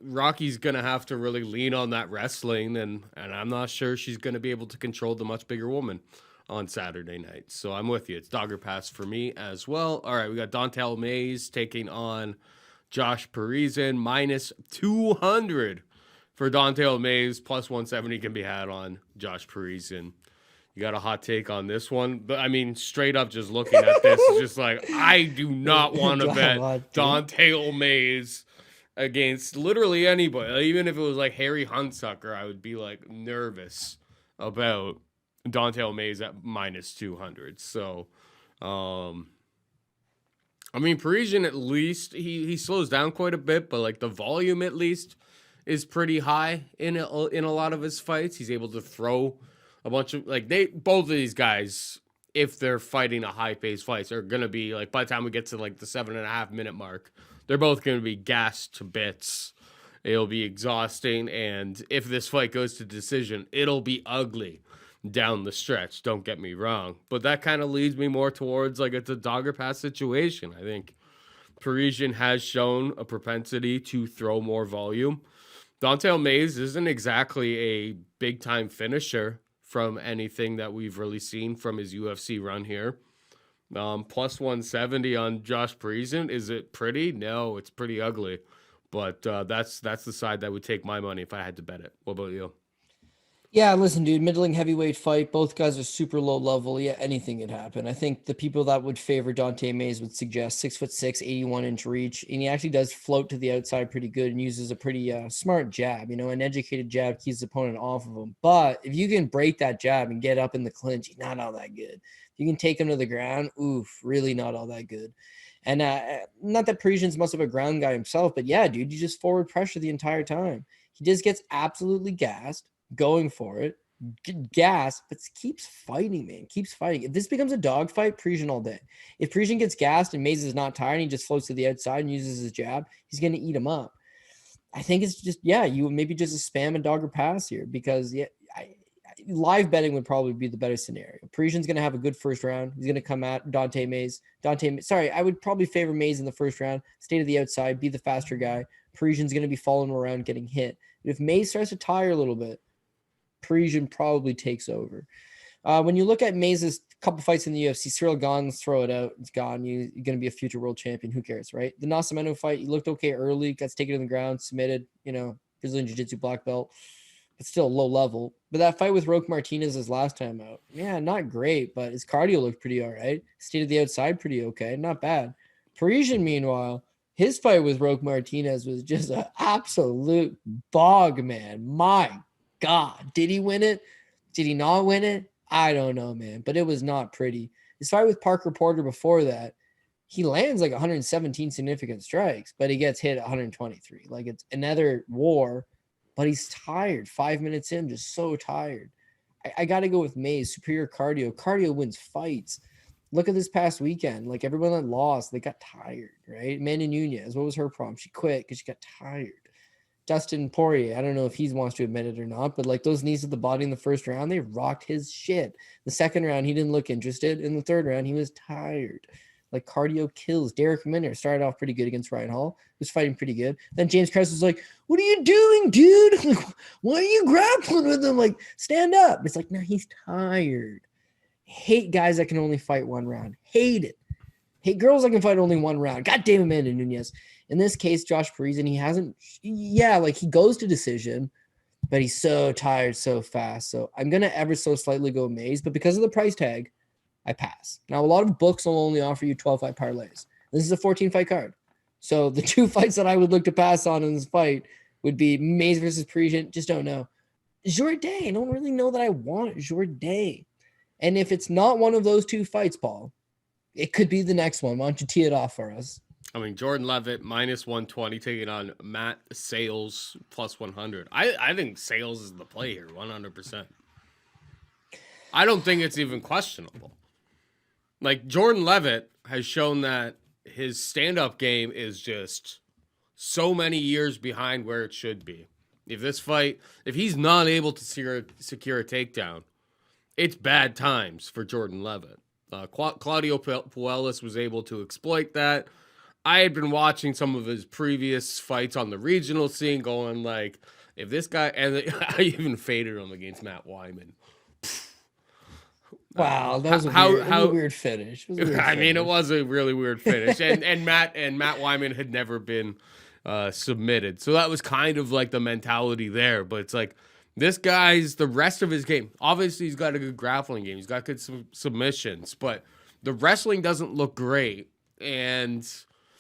Rocky's going to have to really lean on that wrestling, and I'm not sure she's going to be able to control the much bigger woman on Saturday night. So I'm with you. It's dogger pass for me as well. All right, we got Don'Tale Mayes taking on Josh Parisian, minus 200 for Don'Tale Mayes, plus 170 can be had on Josh Parisian. You got a hot take on this one? But I mean, straight up just looking at this, it's just like, I do not want to bet Don'Tale Mayes against literally anybody. Even if it was like Harry Hunsucker, I would be like nervous about Don'Tale Mayes at minus 200. So, I mean, Parisian, at least he slows down quite a bit, but like the volume at least is pretty high in a lot of his fights. He's able to throw a bunch of, like, both of these guys, if they're fighting a high-paced fight, are going to be, like, by the time we get to, like, the 7.5 minute mark, they're both going to be gassed to bits. It'll be exhausting, and if this fight goes to decision, it'll be ugly down the stretch, don't get me wrong. But that kind of leads me more towards, like, it's a dogger pass situation. I think Parisian has shown a propensity to throw more volume. Don'Tale Mayes isn't exactly a big-time finisher from anything that we've really seen from his UFC run here. Plus 170 on Josh Parisian. Is it pretty? No, it's pretty ugly. But that's the side that would take my money if I had to bet it. What about you? Yeah, listen, dude, middling heavyweight fight. Both guys are super low level. Yeah, anything could happen. I think the people that would favor Don'Tale Mayes would suggest 6'6", 81-inch reach. And he actually does float to the outside pretty good and uses a pretty smart jab. You know, an educated jab keeps the opponent off of him. But if you can break that jab and get up in the clinch, he's not all that good. If you can take him to the ground, oof, really not all that good. And not that Parisian's much of a ground guy himself, but yeah, dude, you just forward pressure the entire time. He just gets absolutely gassed, going for it, gas, but keeps fighting, man. Keeps fighting. If this becomes a dogfight, Parisian all day. If Parisian gets gassed and Mayes is not tired and he just floats to the outside and uses his jab, he's going to eat him up. I think it's just, you maybe just a spam and dogger pass here because live betting would probably be the better scenario. Parisian's going to have a good first round. He's going to come at Don'Tale Mayes. I would probably favor Mayes in the first round, stay to the outside, be the faster guy. Parisian's going to be following around, getting hit. But if Mayes starts to tire a little bit, Parisian probably takes over. When you look at Mayes' couple fights in the UFC, Cyril Gane's throw it out. It's gone. You're going to be a future world champion. Who cares, right? The Nascimento fight, he looked okay early, got taken to the ground, submitted, Brazilian Jiu-Jitsu black belt. It's still low level. But that fight with Roque Martinez his last time out, not great, but his cardio looked pretty all right. Stayed to the outside pretty okay. Not bad. Parisian, meanwhile, his fight with Roque Martinez was just an absolute bog, man. My God, did he win it? Did he not win it? I don't know, man, but it was not pretty. His fight with Parker Porter before that, he lands like 117 significant strikes, but he gets hit 123. Like, it's another war, but he's tired. 5 minutes in, just so tired. I got to go with Mayes. Superior cardio. Cardio wins fights. Look at this past weekend. Like, everyone that lost, they got tired, right? Amanda Nunes, what was her problem? She quit because she got tired. Dustin Poirier, I don't know if he wants to admit it or not, but like those knees to the body in the first round, they rocked his shit. The second round, he didn't look interested. In the third round, he was tired. Like, cardio kills. Derrick Minner started off pretty good against Ryan Hall. He was fighting pretty good. Then James Krause was like, what are you doing, dude? Like, why are you grappling with him? Like, stand up. It's like, no, he's tired. Hate guys that can only fight one round. Hate it. Hate girls that can fight only one round. God damn, Amanda Nunes. In this case, Josh Parisian, he goes to decision, but he's so tired so fast. So I'm going to ever so slightly go Mayes, but because of the price tag, I pass. Now, a lot of books will only offer you 12-fight parlays. This is a 14-fight card. So the two fights that I would look to pass on in this fight would be Mayes versus Parisian. Just don't know. Jourdain, I don't really know that I want Jourdain. And if it's not one of those two fights, Paul, it could be the next one. Why don't you tee it off for us? I mean, Jordan Levitt minus 120 taking on Matt Sales plus 100. I think Sales is the play here, 100%. I don't think it's even questionable. Like, Jordan Levitt has shown that his stand-up game is just so many years behind where it should be. If he's not able to secure a takedown, it's bad times for Jordan Levitt. Claudio Puelles was able to exploit that. I had been watching some of his previous fights on the regional scene going like, if this guy, and I even faded him against Matt Wyman. Wow, that was a weird finish. It was a really weird finish. and Matt Wyman had never been submitted. So that was kind of like the mentality there. But it's like, this guy's, the rest of his game, obviously he's got a good grappling game. He's got good submissions, but the wrestling doesn't look great. And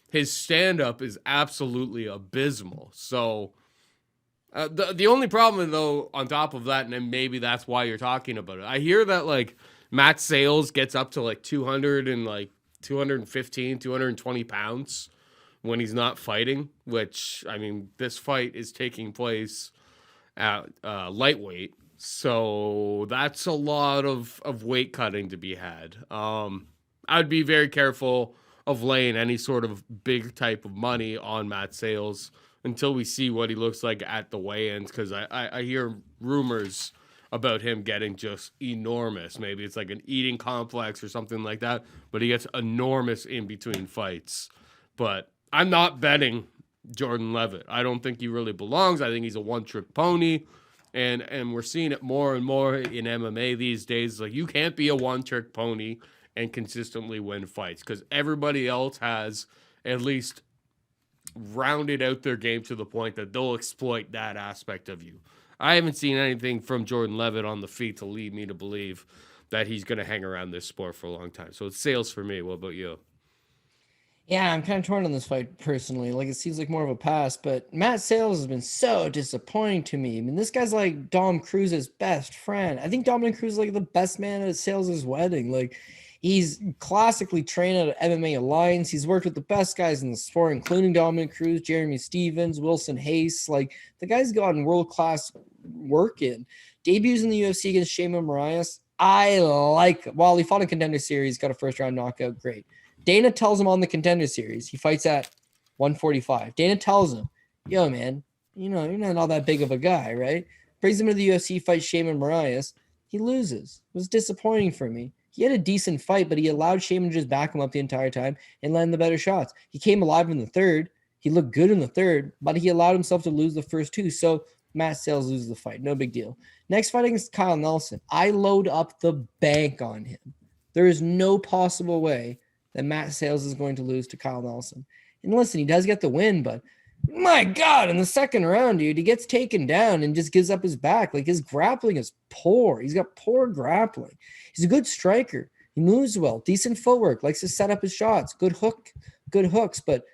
his stand-up is absolutely abysmal. So the only problem, though, on top of that, and maybe that's why you're talking about it, I hear that, like, Matt Sales gets up to, like, 215, 220 pounds when he's not fighting, which, I mean, this fight is taking place at lightweight. So that's a lot of weight cutting to be had. I'd be very careful of laying any sort of big type of money on Matt Sales until we see what he looks like at the weigh-ins, because I hear rumors about him getting just enormous. Maybe it's like an eating complex or something like that, but he gets enormous in between fights. But I'm not betting Jordan Levitt. I don't think he really belongs. I think he's a one-trick pony, and we're seeing it more and more in MMA these days. Like, you can't be a one-trick pony and consistently win fights, because everybody else has at least rounded out their game to the point that they'll exploit that aspect of you. I haven't seen anything from Jordan Levitt on the feet to lead me to believe that he's going to hang around this sport for a long time. So it's Sales for me. What about you? Yeah, I'm kind of torn on this fight personally. Like, it seems like more of a pass, but Matt Sales has been so disappointing to me. I mean, this guy's like Dom Cruz's best friend. I think Dominic Cruz is like the best man at Sales' wedding. Like, he's classically trained at MMA Alliance. He's worked with the best guys in the sport, including Dominic Cruz, Jeremy Stevens, Wilson Hayes. Like, the guy's gotten world-class work in. Debuts in the UFC against Sheymon Moraes. I like, while he fought in Contender Series, got a first-round knockout, great. Dana tells him on the Contender Series, he fights at 145. Dana tells him, yo, man, you know, you're not all that big of a guy, right? Brings him to the UFC, fights Sheymon Moraes. He loses. It was disappointing for me. He had a decent fight, but he allowed Sheymon to just back him up the entire time and land the better shots. He came alive in the third. He looked good in the third, but he allowed himself to lose the first two. So Matt Sales loses the fight. No big deal. Next fight against Kyle Nelson. I load up the bank on him. There is no possible way that Matt Sales is going to lose to Kyle Nelson. And listen, he does get the win, but my God, in the second round, dude, he gets taken down and just gives up his back. Like, his grappling is poor. He's got poor grappling. He's a good striker. He moves well, decent footwork, likes to set up his shots, good hooks, but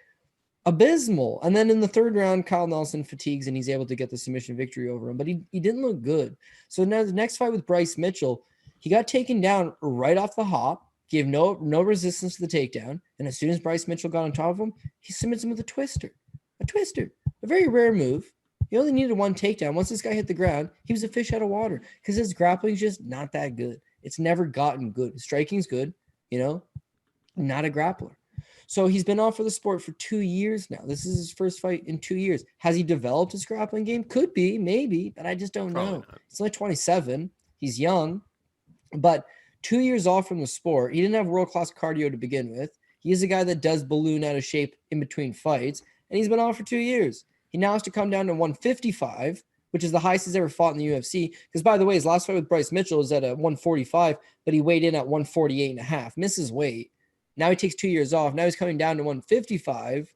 abysmal. And then in the third round, Kyle Nelson fatigues and he's able to get the submission victory over him, but he didn't look good. So now the next fight with Bryce Mitchell, he got taken down right off the hop, gave no resistance to the takedown, and as soon as Bryce Mitchell got on top of him, he submits him with a twister. A very rare move. He only needed one takedown. Once this guy hit the ground, he was a fish out of water because his grappling is just not that good. It's never gotten good. His striking's good, you know, not a grappler. So he's been off for the sport for 2 years now. This is his first fight in 2 years. Has he developed his grappling game? Could be, maybe, but I just don't know. He's only 27. He's young, but 2 years off from the sport. He didn't have world-class cardio to begin with. He is a guy that does balloon out of shape in between fights, and he's been off for 2 years. He now has to come down to 155, which is the highest he's ever fought in the UFC. Because, by the way, his last fight with Bryce Mitchell is at a 145, but he weighed in at 148.5. Misses weight. Now he takes 2 years off. Now he's coming down to 155.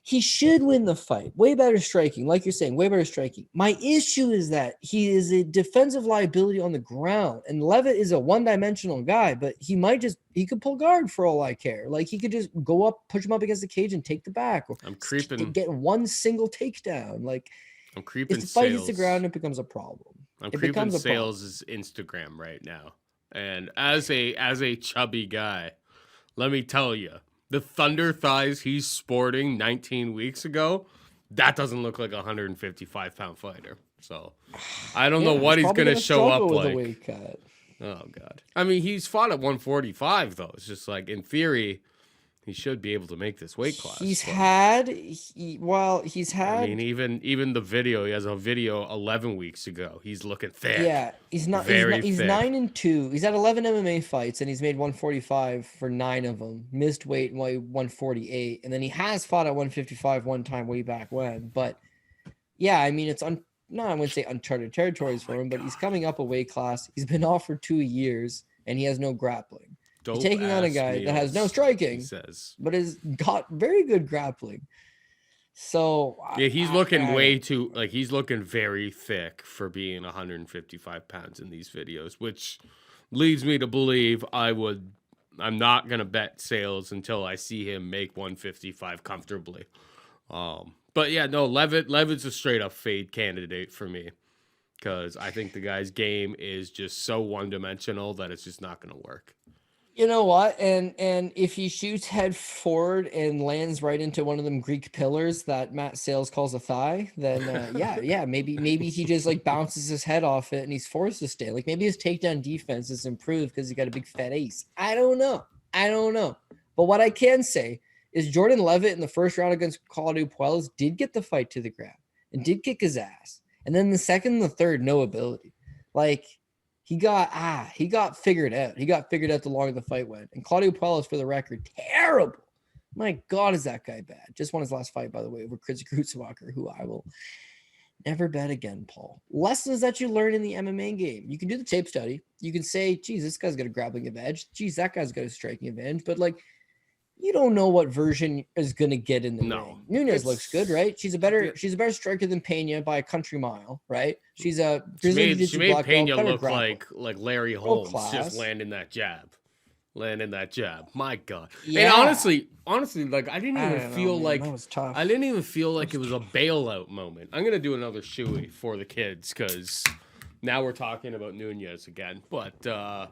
He should win the fight. Way better striking. Like you're saying, way better striking. My issue is that he is a defensive liability on the ground. And Levitt is a one-dimensional guy, but he could pull guard for all I care. Like, he could just go up, push him up against the cage and take the back. Or I'm creeping. Get one single takedown. Like, I'm creeping. If the fight hits the ground, it becomes a problem. I'm creeping Sales' Instagram right now. And as a chubby guy, let me tell you, the thunder thighs he's sporting 19 weeks ago, that doesn't look like a 155-pound fighter. So I don't know what he's going to show up like. Weight cut. Oh, God. I mean, he's fought at 145, though. It's just like, in theory, he should be able to make this weight class. He's had. I mean, even the video. He has a video 11 weeks ago. He's looking thick. Yeah, he's not. He's thick. 9-2. He's had 11 MMA fights, and he's made 145 for 9 of them. Missed weight 148, and then he has fought at 155 one time way back when. But yeah, I mean, it's I wouldn't say uncharted territories for him, but he's coming up a weight class. He's been off for 2 years, and he has no grappling. He's taking on a guy that has no striking, but has got very good grappling. So yeah, he's looking way too he's looking very thick for being 155 pounds in these videos, which leads me to believe I'm not gonna bet sales until I see him make 155 comfortably. But yeah, no, Levitt's a straight up fade candidate for me because I think the guy's game is just so one dimensional that it's just not gonna work. You know what? And if he shoots head forward and lands right into one of them Greek pillars that Matt Sales calls a thigh, then maybe he just like bounces his head off it and he's forced to stay. Like maybe his takedown defense is improved because he got a big fat ace. I don't know. But what I can say is Jordan Levitt in the first round against Cody Puelles did get the fight to the ground and did kick his ass. And then the second and the third, no ability. Like he got figured out. He got figured out the longer the fight went. And Claudio Puelles, for the record, terrible. My God, is that guy bad? Just won his last fight, by the way, over Chris Grutzwacher, who I will never bet again, Paul. Lessons that you learn in the MMA game. You can do the tape study. You can say, geez, this guy's got a grappling advantage. Geez, that guy's got a striking advantage. But, like, you don't know what version is going to get in the ring. Nunes looks good, right? She's a better striker than Pena by a country mile, right? She made Pena look like Larry Holmes just landing that jab. My God. Yeah. And honestly, like I didn't even feel like it was a bailout moment. I'm gonna do another shoey for the kids because now we're talking about Nunes again. But the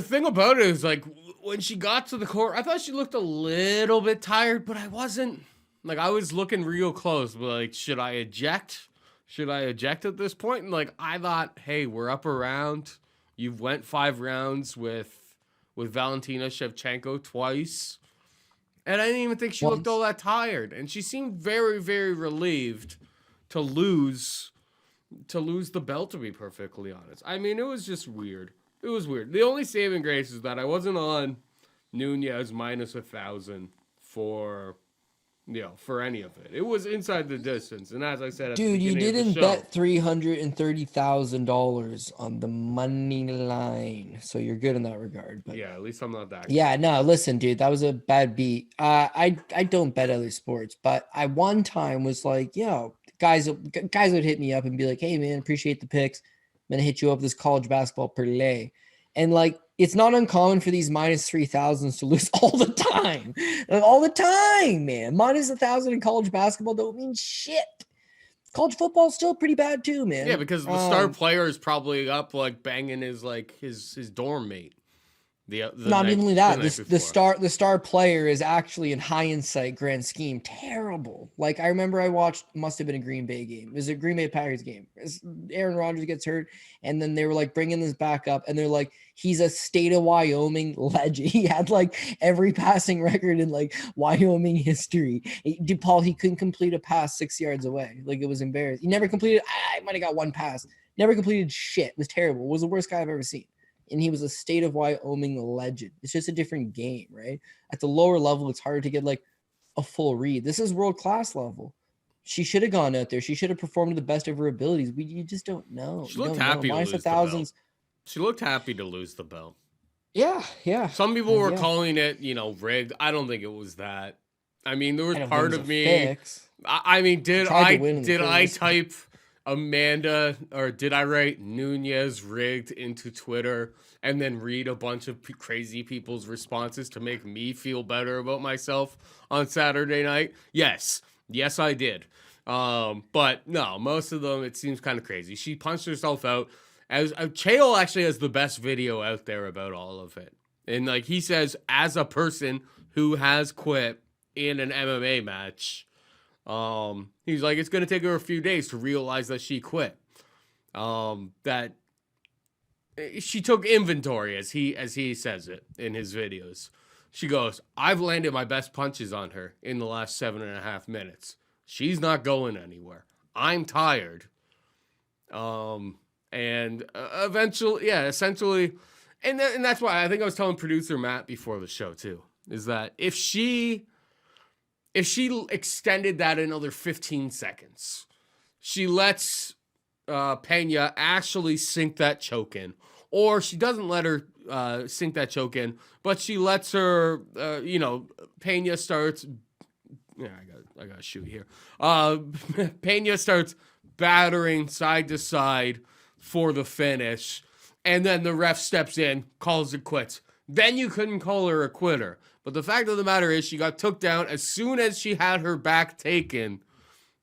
thing about it is like when she got to the court, I thought she looked a little bit tired, but I wasn't. Like I was looking real close, but like, should I eject? Should I eject at this point? And like I thought, hey, we're up around. You've went 5 rounds with Valentina Shevchenko twice. And I didn't even think she looked all that tired. And she seemed very, very relieved to lose the belt, to be perfectly honest. I mean, it was just weird. It was weird. The only saving grace is that I wasn't on Nunes minus 1,000 for any of it. It was inside the distance. And as I said, dude, you didn't bet $330,000 on the money line. So you're good in that regard. But yeah, at least I'm not that. Yeah, no, listen, dude, that was a bad beat. I don't bet other sports, but I one time was like, guys would hit me up and be like, hey man, appreciate the picks. I'm gonna hit you up with this college basketball parlay. And like, it's not uncommon for these minus 3,000s to lose all the time. All the time, man. Minus 1,000 in college basketball don't mean shit. College football is still pretty bad too, man. Yeah, because the star player is probably up like banging his dorm mate. Not even only that, the star player is actually in hindsight grand scheme terrible. Like I remember I watched, must have been a Green Bay game. It was a Green Bay Packers game. Aaron Rodgers gets hurt, and then they were like bringing this back up, and they're like, he's a state of Wyoming legend. He had like every passing record in like Wyoming history. DePaul, he couldn't complete a pass 6 yards away. Like it was embarrassing. He never completed. I might have got one pass. Never completed shit. It was terrible. It was the worst guy I've ever seen. And he was a state of Wyoming legend. It's just a different game, right? At the lower level, it's harder to get like a full read. This is world-class level. She should have gone out there. She should have performed to the best of her abilities. You just don't know. She looked happy to lose the belt. She looked happy to lose the belt. Yeah. Some people were calling it, rigged. I don't think it was that. I mean, there was part of me. I mean, did I type Amanda, or did I write Nunes rigged into Twitter and then read a bunch of crazy people's responses to make me feel better about myself on Saturday night? Yes, I did. But no, most of them, it seems kind of crazy. She punched herself out. As Chael actually has the best video out there about all of it. And like he says, as a person who has quit in an MMA match, he's like, it's going to take her a few days to realize that she quit. That she took inventory, as he says it in his videos. She goes, I've landed my best punches on her in the last 7.5 minutes. She's not going anywhere. I'm tired. And eventually, essentially, and that's why I think I was telling producer Matt before the show too, is that if she extended that another 15 seconds, she lets Pena actually sink that choke in, or she doesn't let her sink that choke in, but she lets her, Pena starts. Yeah, I got to shoot here. Pena starts battering side to side for the finish, and then the ref steps in, calls it quits. Then you couldn't call her a quitter. But the fact of the matter is, she got took down as soon as she had her back taken.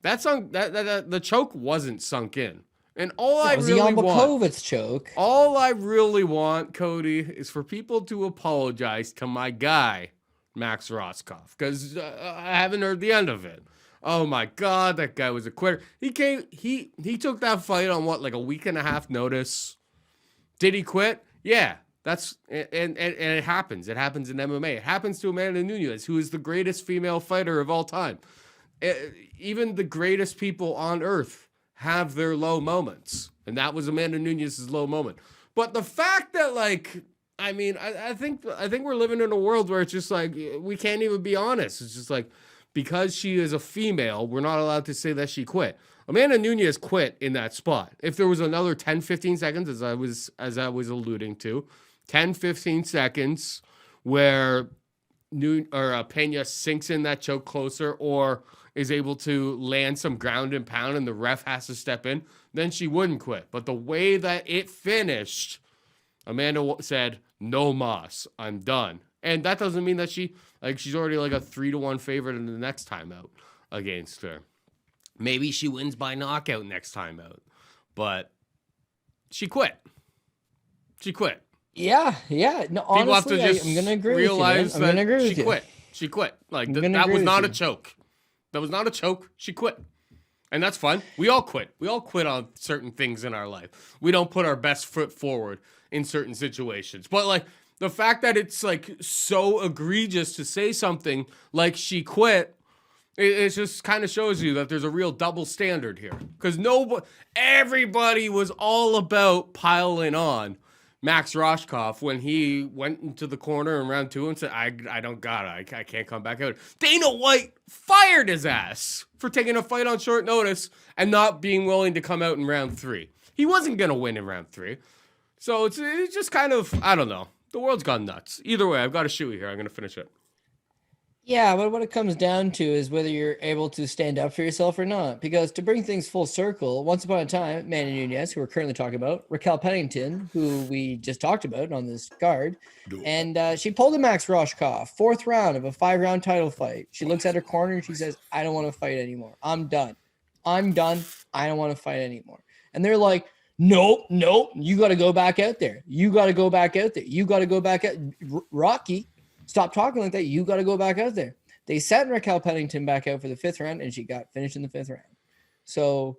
The choke wasn't sunk in. And all I really want, choke. All I really want, Cody, is for people to apologize to my guy, Max Roskopf, because I haven't heard the end of it. Oh my God, that guy was a quitter. He took that fight on what, like a week and a half notice. Did he quit? Yeah, that's and it happens. It happens in MMA. It happens to Amanda Nunes, who is the greatest female fighter of all time. Even the greatest people on earth have their low moments, and that was Amanda Nunes' low moment. But the fact that, like, I mean, I think we're living in a world where it's just like we can't even be honest. It's just like, because she is a female, we're not allowed to say that she quit. Amanda Nunes quit in that spot. If there was another 10, 15 seconds, as I was alluding to, 10, 15 seconds where Pena sinks in that choke closer or is able to land some ground and pound and the ref has to step in, then she wouldn't quit. But the way that it finished, Amanda said, no mas, I'm done. And that doesn't mean that she's already like a 3-1 favorite in the next time out against her. Maybe she wins by knockout next time out. But she quit. She quit. Yeah. No, honestly, I'm going to agree with you. I'm going to agree with you. She quit. Like, that was not a choke. That was not a choke. She quit. And that's fine. We all quit. We all quit on certain things in our life. We don't put our best foot forward in certain situations. But, like, the fact that it's, like, so egregious to say something like she quit, it just kind of shows you that there's a real double standard here. Because everybody was all about piling on Max Roskopf when he went into the corner in round 2 and said, I don't got it. I can't come back out. Dana White fired his ass for taking a fight on short notice and not being willing to come out in round 3. He wasn't going to win in round 3. So it's just kind of, I don't know. The world's gone nuts. Either way, I've got a shoey here. I'm going to finish it. Yeah, but what it comes down to is whether you're able to stand up for yourself or not. Because to bring things full circle, once upon a time, Amanda Nunes, who we're currently talking about, Raquel Pennington, who we just talked about on this card, and she pulled a Max Roskopf, 4th round of a 5-round title fight. She looks at her corner and she says, I don't want to fight anymore. I'm done. I don't want to fight anymore. And they're like, nope, you got to go back out there. You got to go back out. Rocky, stop talking like that. You got to go back out there. They sent Raquel Pennington back out for the 5th round, and she got finished in the 5th round. So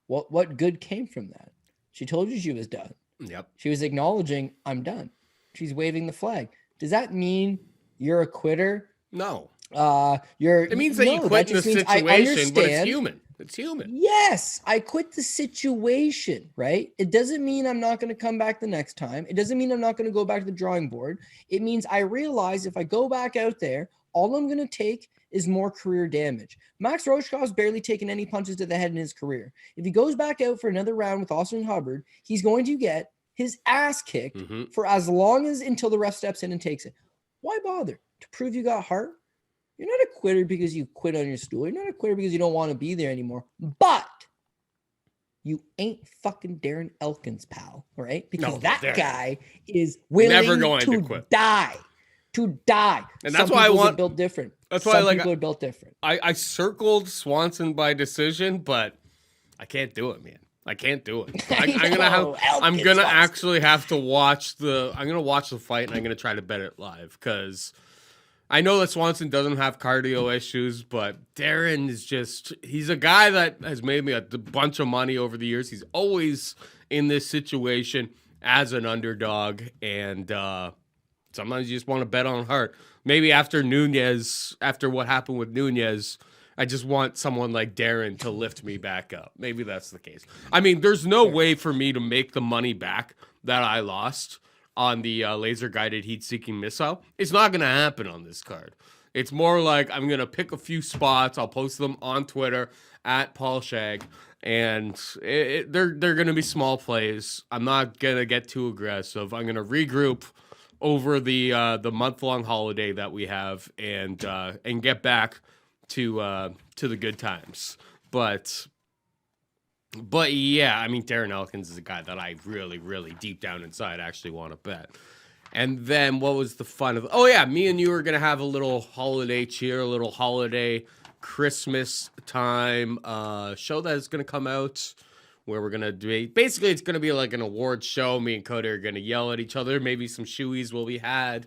what good came from that? She told you she was done. Yep. She was acknowledging, I'm done. She's waving the flag. Does that mean you're a quitter? No. It means that you quit in the situation, but it's human. It's human. Yes, I quit the situation, right? It doesn't mean I'm not going to come back the next time. It doesn't mean I'm not going to go back to the drawing board. It means I realize if I go back out there, all I'm going to take is more career damage. Max Roskopf's barely taken any punches to the head in his career. If he goes back out for another round with Austin Hubbard, he's going to get his ass kicked for as long as until the ref steps in and takes it. Why bother? To prove you got heart? You're not a quitter because you quit on your stool. You're not a quitter because you don't want to be there anymore. But you ain't fucking Darren Elkins, pal, right? Because that guy is willing to quit. Die. To die. And that's why I want built different. That's why people are built different. I circled Swanson by decision, but I can't do it, man. I can't do it. I'm gonna actually have to watch the. I'm gonna watch the fight, and I'm gonna try to bet it live because I know that Swanson doesn't have cardio issues, but Darren is he's a guy that has made me a bunch of money over the years. He's always in this situation as an underdog, and sometimes you just want to bet on heart. Maybe after what happened with Nunes, I just want someone like Darren to lift me back up. Maybe that's the case. I mean, there's no way for me to make the money back that I lost on the laser-guided heat-seeking missile. It's not going to happen on this card. It's more like I'm going to pick a few spots. I'll post them on Twitter at Paul Shag, and they're going to be small plays. I'm not going to get too aggressive. I'm going to regroup over the month-long holiday that we have and get back to the good times. But yeah, I mean, Darren Elkins is a guy that I really, really deep down inside actually want to bet. And then what was the fun of? Oh yeah, me and you are gonna have a little holiday cheer, a little holiday Christmas time show that is gonna come out where we're gonna do basically it's gonna be like an award show. Me and Cody are gonna yell at each other. Maybe some shoeies will be had.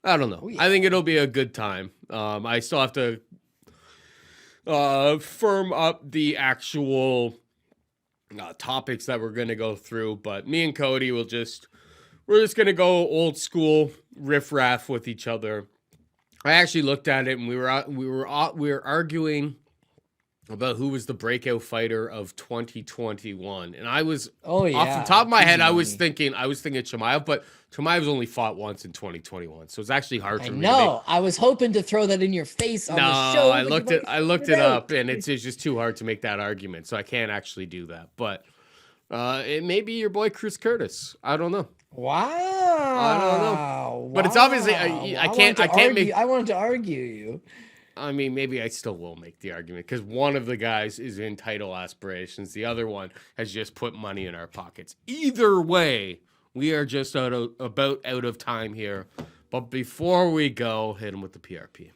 I don't know. Oh, yeah. I think it'll be a good time. I still have to firm up the actual topics that we're going to go through, but me and Cody we're just going to go old school riff-raff with each other. I actually looked at it and we were arguing about who was the breakout fighter of 2021, and I was off the top of my head I was thinking Chimaev, but Chimaev's only fought once in 2021, so it's actually hard for me. No, I was hoping to throw that in your face on the show. I looked it up, and it's just too hard to make that argument, so I can't actually do that. But it may be your boy Chris Curtis. I don't know. Wow. I don't know. But it's obviously I wanted to argue you. I mean, maybe I still will make the argument because one of the guys is in title aspirations. The other one has just put money in our pockets. Either way, we are just about out of time here. But before we go, hit him with the PRP.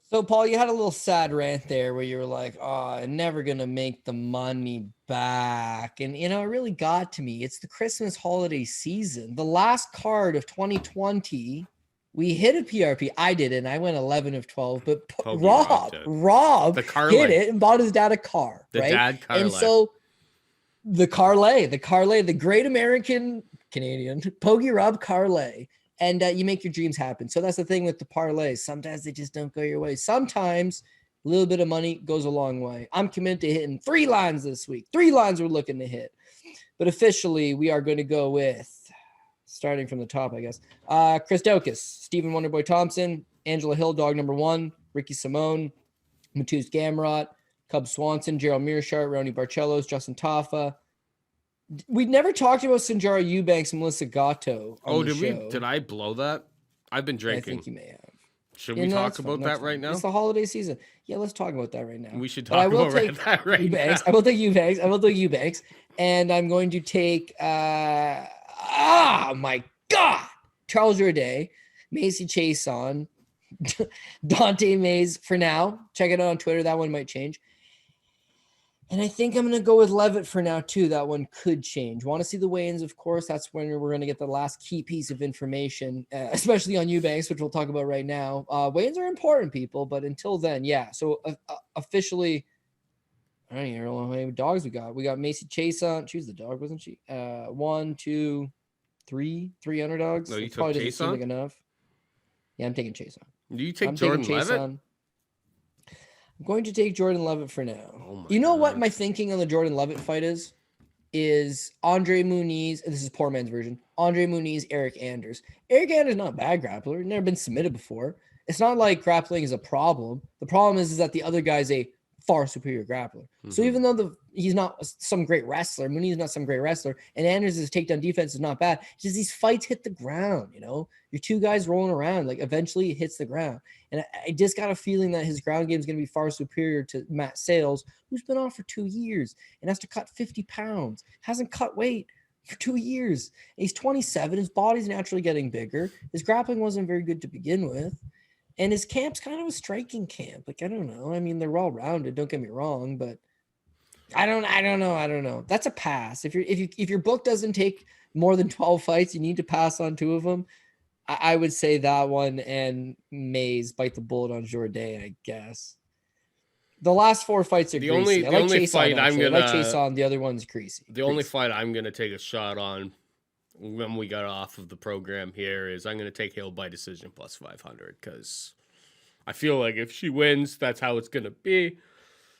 So, Paul, you had a little sad rant there where you were like, oh, I'm never going to make the money back. And, it really got to me. It's the Christmas holiday season. The last card of 2020... we hit a PRP. I didn't. I went 11 of 12. But Rob hit it and bought his dad a car. The right? dad Carlet. And so the Carlet, the great Canadian, Pogi Rob Carlet. And you make your dreams happen. So that's the thing with the parlays. Sometimes they just don't go your way. Sometimes a little bit of money goes a long way. I'm committed to hitting 3 lines this week. 3 lines we're looking to hit. But officially, we are going to go with... starting from the top, I guess. Chris Daukaus, Stephen Wonderboy Thompson, Angela Hill, dog number 1, Ricky Simone, Mateusz Gamrot, Cub Swanson, Gerald Meerschaert, Raoni Barcelos, Justin Tafa. We never talked about Sijara Eubanks and Melissa Gatto. Did I blow that? I've been drinking. I think you may have. Should we talk about that right now? It's the holiday season. Yeah, let's talk about that right now. We should talk about that right now. I will take Eubanks. And I'm going to take... my God. Charles Jourdain, Macy Chason, Dante Mays for now. Check it out on Twitter. That one might change. And I think I'm going to go with Levitt for now, too. That one could change. Want to see the weigh-ins, of course. That's when we're going to get the last key piece of information, especially on Eubanks, which we'll talk about right now. Weigh-ins are important, people, but until then, yeah. So officially, I don't even know how many dogs we got. We got Macy Chason. Choose the dog, wasn't she? 1, 2, 3 underdogs. No, you took probably doesn't seem like enough. Yeah, I'm taking Chason. Do you take Jordan Levitt? I'm going to take Jordan Levitt for now. Oh you know what my thinking on the Jordan Levitt fight is? Is Andre Muniz, this is poor man's version, Andre Muniz, Eric Anders. Eric Anders is not a bad grappler. Never been submitted before. It's not like grappling is a problem. The problem is that the other guy's a far superior grappler. Mm-hmm. So even though he's not some great wrestler, Muniz is not some great wrestler, and Anders' takedown defense is not bad, it's just these fights hit the ground, Your 2 guys rolling around, like eventually it hits the ground. And I just got a feeling that his ground game is going to be far superior to Matt Sales, who's been off for 2 years and has to cut 50 pounds, hasn't cut weight for 2 years. And he's 27. His body's naturally getting bigger. His grappling wasn't very good to begin with. And his camp's kind of a striking camp. Like, I don't know. I mean, they're well-rounded. Don't get me wrong, but I don't know. That's a pass. If your book doesn't take more than 12 fights, you need to pass on 2 of them. I would say that one and Mays bite the bullet on Jourdain, I guess. The last 4 fights are greasy. I like Chase on, actually. I like Chase on. The other one's greasy. Only fight I'm gonna take a shot on when we got off of the program here is I'm gonna take Hill by decision plus 500 because I feel like if she wins, that's how it's gonna be.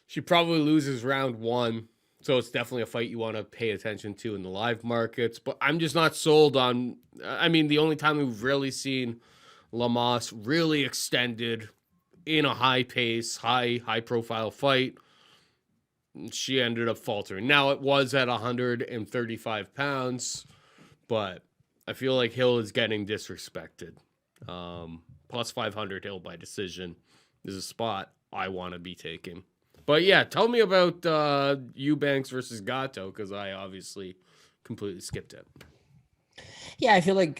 She probably loses round 1, so it's definitely a fight you want to pay attention to in the live markets. But I'm just not sold on. I mean, the only time we've really seen Lemos really extended in a high pace, high profile fight, she ended up faltering. Now it was at 135 pounds, but I feel like Hill is getting disrespected. Plus 500 Hill by decision is a spot I want to be taking. But yeah, tell me about Eubanks versus Gatto, because I obviously completely skipped it. Yeah, I feel like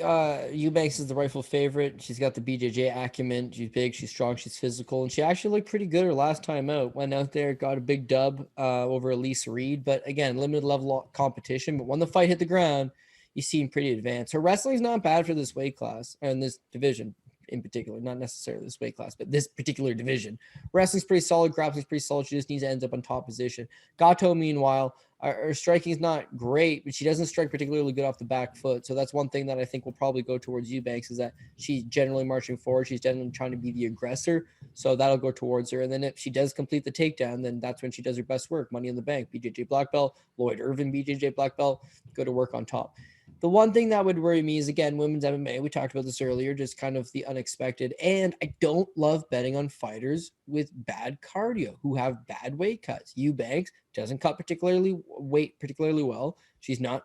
Eubanks is the rightful favorite. She's got the BJJ acumen. She's big, she's strong, she's physical, and she actually looked pretty good her last time out. Went out there, got a big dub over Elise Reed, but again, limited level competition. But when the fight hit the ground, you seem pretty advanced. Her wrestling's not bad for this weight class and this division in particular, not necessarily this weight class, but this particular division. Wrestling's pretty solid, grappling's pretty solid. She just needs to end up on top position. Gatto, meanwhile, her striking is not great, but she doesn't strike particularly good off the back foot. So that's one thing that I think will probably go towards Eubanks, is that she's generally marching forward. She's generally trying to be the aggressor. So that'll go towards her. And then if she does complete the takedown, then that's when she does her best work. Money in the Bank, BJJ black belt, Lloyd Irvin, BJJ black belt, go to work on top. The one thing that would worry me is, again, women's MMA. We talked about this earlier, just kind of the unexpected. And I don't love betting on fighters with bad cardio who have bad weight cuts. Eubanks doesn't cut particularly well. She's not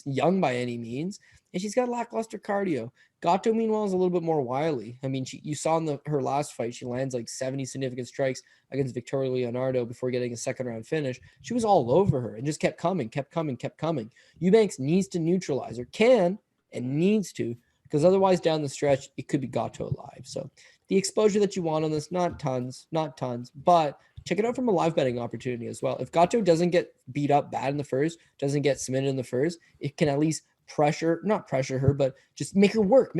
young by any means, and she's got lackluster cardio. Gatto, meanwhile, is a little bit more wily. I mean, you saw in her last fight, she lands like 70 significant strikes against Victoria Leonardo before getting a second round finish. She was all over her and just kept coming. Eubanks needs to neutralize her, can and needs to, because otherwise down the stretch, it could be Gatto alive. So the exposure that you want on this, not tons, but check it out from a live betting opportunity as well. If Gatto doesn't get beat up bad in the first, doesn't get submitted in the first, it can at least not pressure her, but just make her work,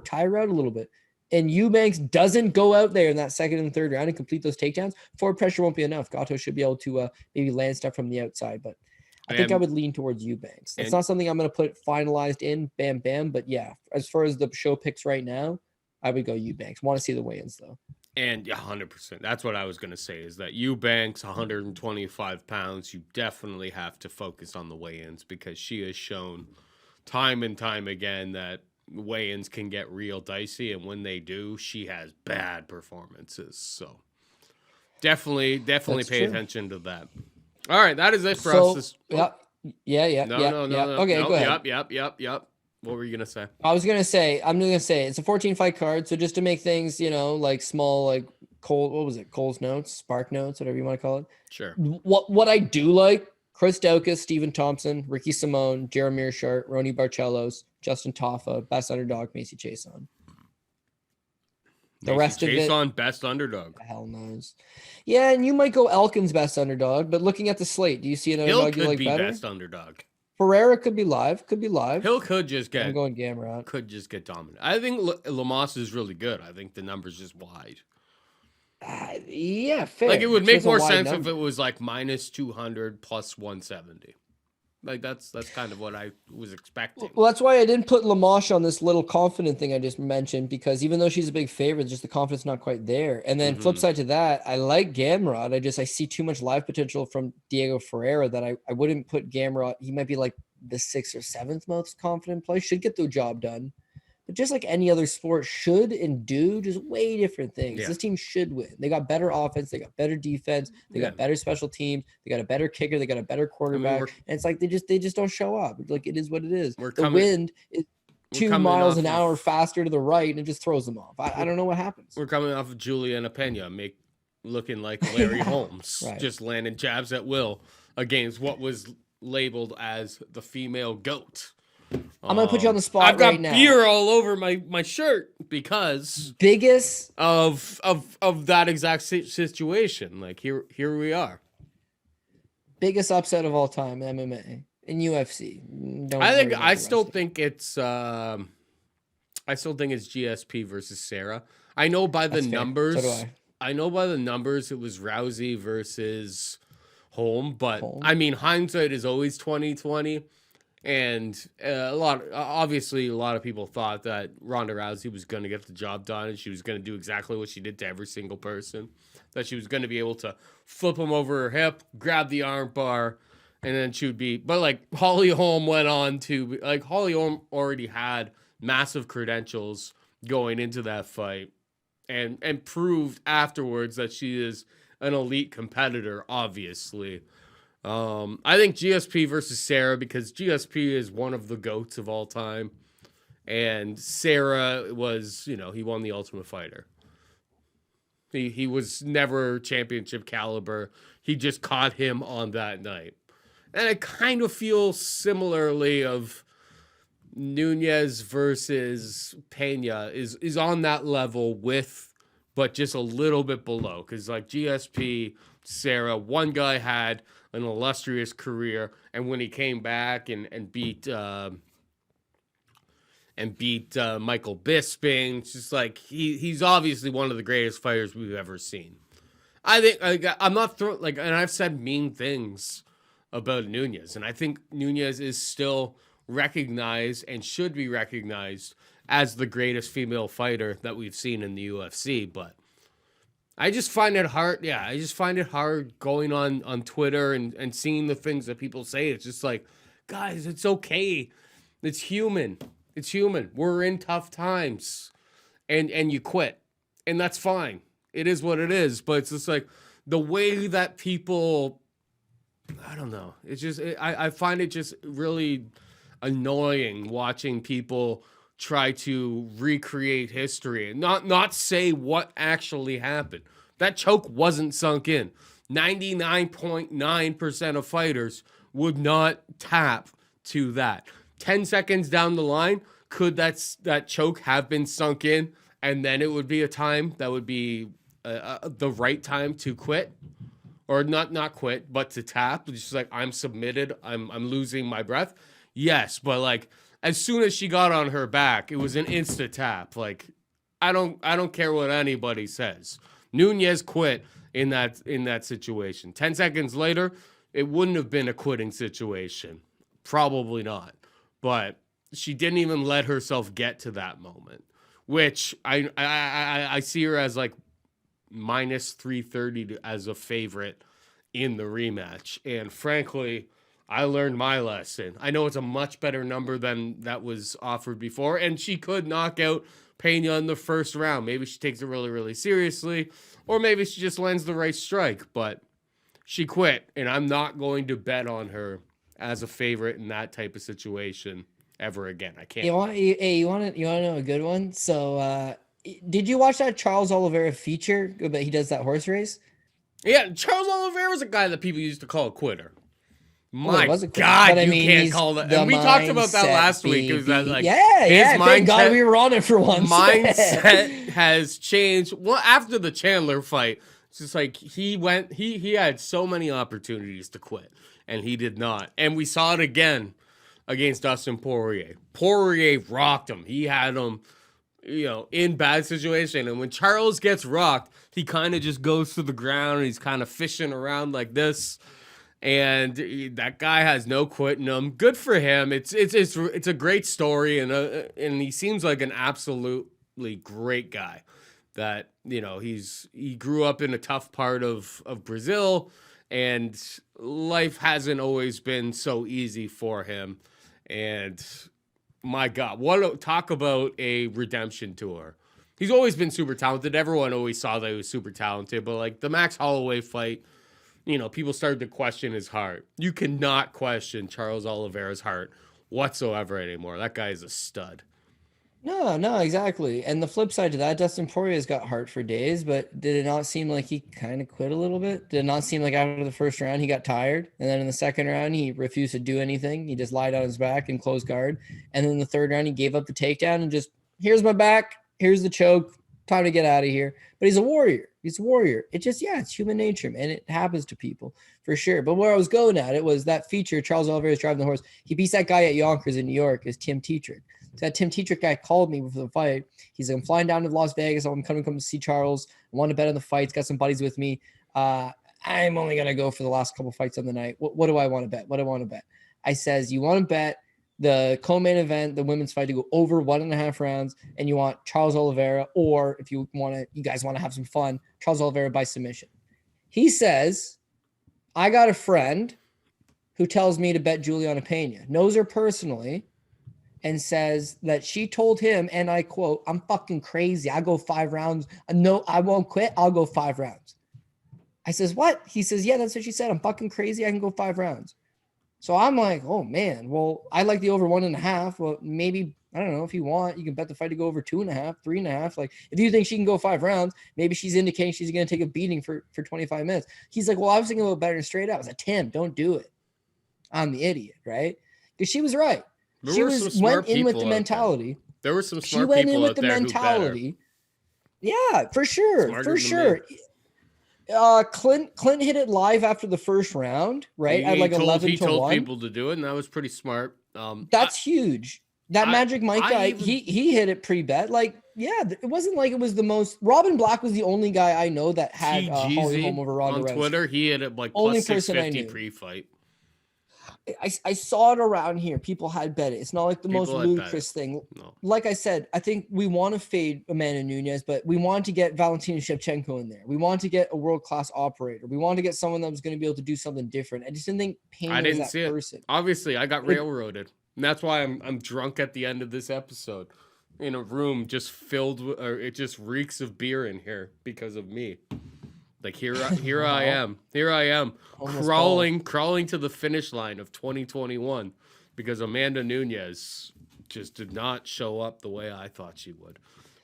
tire her out a little bit. And Eubanks doesn't go out there in that second and third round and complete those takedowns, forward pressure won't be enough. Gatto should be able to maybe land stuff from the outside, but I think I would lean towards Eubanks. It's not something I'm going to put finalized in, bam. But yeah, as far as the show picks right now, I would go Eubanks. Want to see the weigh-ins though. And 100%. That's what I was going to say, is that Eubanks, 125 pounds, you definitely have to focus on the weigh-ins, because she has shown time and time again that weigh-ins can get real dicey, and when they do, she has bad performances. So definitely pay attention to that. All right, that is it for us. Yeah. No. Okay, go ahead. Yep. What were you gonna say? I'm just gonna say it's a 14 fight card. So just to make things, like small, like Cole's notes, Spark notes, whatever you want to call it. Sure. What I do like: Chris Daukaus, Stephen Thompson, Ricky Simone, Jared Meerschaert, Raoni Barcelos, Justin Tafa, best underdog, Macy Chiasson. The rest of it, Chiasson, best underdog. Hell knows. Yeah, and you might go Elkins best underdog, but looking at the slate, do you see an underdog you like better? Hill could be best underdog. Ferreira could be live. Hill could just get. I'm going Gamrot. Could just get dominant. I think Lemos is really good. I think the number's just wide. Yeah, fair. Like, it would make more sense if it was like minus 200 plus 170. Like, that's kind of what I was expecting. Well, that's why I didn't put Lemos on this little confident thing I just mentioned, because even though she's a big favorite, just the confidence not quite there. And then flip side to that, I like Gamrot. I see too much live potential from Diego Ferreira that I wouldn't put Gamrot. He might be like the 6th or 7th most confident play. Should get the job done. But just like any other sport should and do, just way different things. Yeah. This team should win. They got better offense. They got better defense. They got better special teams. They got a better kicker. They got a better quarterback. And it's like they just don't show up. Like, it is what it is. The wind is 2 miles an hour faster to the right, and it just throws them off. I don't know what happens. We're coming off of Juliana Pena looking like Larry Holmes, right. Just landing jabs at will against what was labeled as the female GOAT. I'm gonna put you on the spot right now. I've got beer all over my shirt because biggest of that exact situation. Like, here we are. Biggest upset of all time, MMA in UFC. Don't I worry think about I the still rest of it. think it's GSP versus Sarah. I know by the That's fair. numbers. So do I. I know by the numbers it was Rousey versus Holm, but Holm. I mean hindsight is always 20/20. And obviously a lot of people thought that Ronda Rousey was going to get the job done and she was going to do exactly what she did to every single person. That she was going to be able to flip them over her hip, grab the arm bar, and then she would be. But like Holly Holm went on to, like Holly Holm already had massive credentials going into that fight and proved afterwards that she is an elite competitor, obviously. I think GSP versus Sarah because GSP is one of the GOATs of all time. And Sarah was, he won the Ultimate Fighter. He was never championship caliber. He just caught him on that night. And I kind of feel similarly of Nunes versus Pena is on that level with, but just a little bit below. Because like GSP, Sarah, one guy had an illustrious career, and when he came back and beat Michael Bisping, it's just like he's obviously one of the greatest fighters we've ever seen. I think I'm not throwing and I've said mean things about Nunes, and I think Nunes is still recognized and should be recognized as the greatest female fighter that we've seen in the UFC, but I just find it hard. Yeah, I just find it hard going on Twitter and seeing the things that people say. It's just like, guys, it's okay. It's human. It's human. We're in tough times. And you quit. And that's fine. It is what it is. But it's just like the way that people, I don't know. It's just, I find it just really annoying watching people try to recreate history and not say what actually happened. That choke wasn't sunk in. 99.9% of fighters would not tap to that. 10 seconds down the line, could that choke have been sunk in, and then it would be a time that would be the right time to quit, or not quit, but to tap. It's just like, I'm submitted. I'm losing my breath. Yes, but like, as soon as she got on her back, it was an instant tap. Like, I don't care what anybody says. Nunes quit in that situation. 10 seconds later, it wouldn't have been a quitting situation. Probably not. But she didn't even let herself get to that moment, which I see her as like minus 330 as a favorite in the rematch. And frankly, I learned my lesson. I know it's a much better number than that was offered before, and she could knock out Pena in the first round. Maybe she takes it really, really seriously, or maybe she just lands the right strike, but she quit, and I'm not going to bet on her as a favorite in that type of situation ever again. I can't. You want to know a good one? So, did you watch that Charles Oliveira feature? But he does that horse race. Yeah, Charles Oliveira was a guy that people used to call a quitter. My God, but I you mean, can't call that. And we talked about that last week. It was that, like, thank God we were on it for once. Mindset has changed. Well, after the Chandler fight, it's just like he had so many opportunities to quit, and he did not. And we saw it again against Dustin Poirier. Poirier rocked him. He had him, in bad situation. And when Charles gets rocked, he kind of just goes to the ground and he's kind of fishing around like this. And that guy has no quit in him. Good for him. It's a great story, and he seems like an absolutely great guy. That he grew up in a tough part of Brazil, and life hasn't always been so easy for him. And my God, talk about a redemption tour. He's always been super talented. Everyone always saw that he was super talented, but like the Max Holloway fight, people started to question his heart. You cannot question Charles Oliveira's heart whatsoever anymore. That guy is a stud. No, exactly. And the flip side to that, Dustin Poirier's got heart for days, but did it not seem like he kind of quit a little bit? Did it not seem like after the first round he got tired? And then in the second round, he refused to do anything. He just lied on his back and closed guard. And then in the third round, he gave up the takedown and just, here's my back, here's the choke, time to get out of here. But he's a warrior. He's a warrior. It just, yeah, it's human nature, man. It happens to people for sure. But where I was going at it was that feature, Charles Oliveira's driving the horse. He beats that guy at Yonkers in New York, is Tim Tetrick. So that Tim Tetrick guy called me before the fight. He's like, I'm flying down to Las Vegas. I'm coming to see Charles. I want to bet on the fights. Got some buddies with me. I'm only going to go for the last couple fights of the night. What do I want to bet? What do I want to bet? I says, you want to bet the co-main event, the women's fight, to go over 1.5 rounds, and you want Charles Oliveira, or if you guys want to have some fun, Charles Oliveira by submission. He says, I got a friend who tells me to bet Juliana Pena, knows her personally, and says that she told him, and I quote, I'm fucking crazy. I go 5 rounds. No, I won't quit. I'll go 5 rounds. I says, what? He says, yeah, that's what she said. I'm fucking crazy. I can go 5 rounds. So I'm like, oh man, well, I like the over 1.5. Well, maybe, I don't know, if you want, you can bet the fight to go over 2.5, 3.5. Like, if you think she can go 5 rounds, maybe she's indicating she's going to take a beating for 25 minutes. He's like, well, I was thinking about betting straight out. I was like, Tim, don't do it. I'm the idiot, right? Because she was right. She went in with the mentality. There were some smart people out there. She went in with the mentality. Yeah, for sure. For sure. Clint hit it live after the first round, right? At like 11 to 1. He told people to do it, and that was pretty smart. That's huge. That Magic Mike guy, he hit it pre-bet. Like, yeah, it wasn't like it was the most. Robin Black was the only guy I know that had Holly Holm over Ronda Rousey. On Twitter, he hit it like plus 650 pre-fight. I saw it around here. People had bet it. It's not like the most ludicrous thing. No. Like I said, I think we want to fade Amanda Nunes, but we want to get Valentina Shevchenko in there. We want to get a world-class operator. We want to get someone that was going to be able to do something different. I just didn't think Payne was that person. It. Obviously, I got railroaded. And that's why I'm drunk at the end of this episode in a room just filled with, or it just reeks of beer in here because of me. Like here I am crawling to the finish line of 2021 because Amanda Nunes just did not show up the way I thought she would.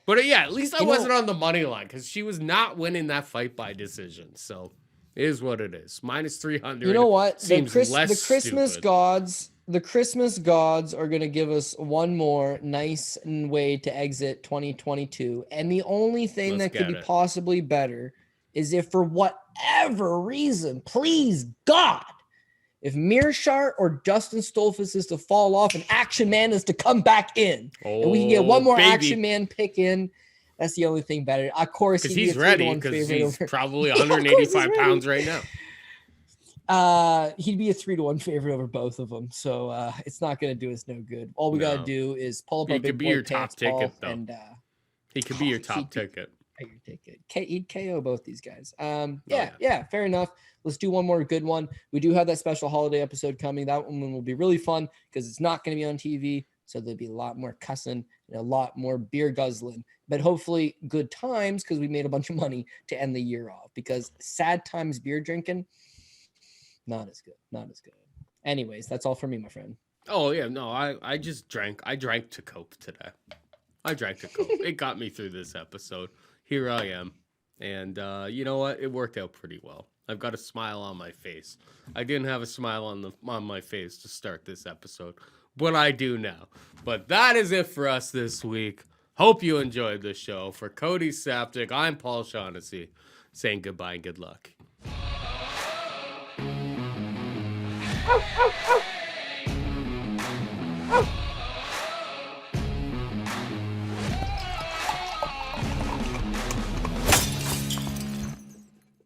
But yeah, at least I wasn't on the money line because she was not winning that fight by decision. So it is what it is. Minus 300. You know what? Seems the Christmas gods. The Christmas gods are going to give us one more nice way to exit 2022. And the only thing that could be possibly better is if for whatever reason, please God, if Meerschaert or Dustin Stoltzfus is to fall off and Action Man is to come back in, and we can get one more Action Man pick in, that's the only thing better. Of course, he's ready because he's probably 185 pounds right now. He'd be a 3-1 favorite over both of them, so it's not going to do us no good. All we got to do is pull up our big boy pants, Paul, and he could be your top ticket. He'd KO both these guys. Yeah, fair enough. Let's do one more good one. We do have that special holiday episode coming. That one will be really fun because it's not going to be on TV, so there'll be a lot more cussing and a lot more beer guzzling. But hopefully good times because we made a bunch of money to end the year off. Because sad times beer drinking, not as good. Anyways, that's all for me, my friend. Oh yeah, no, I just drank. I drank to cope today. It got me through this episode. Here I am. And you know what? It worked out pretty well. I've got a smile on my face. I didn't have a smile on my face to start this episode, but I do now. But that is it for us this week. Hope you enjoyed the show. For Cody Saftic, I'm Paul Shaughnessy, saying goodbye and good luck.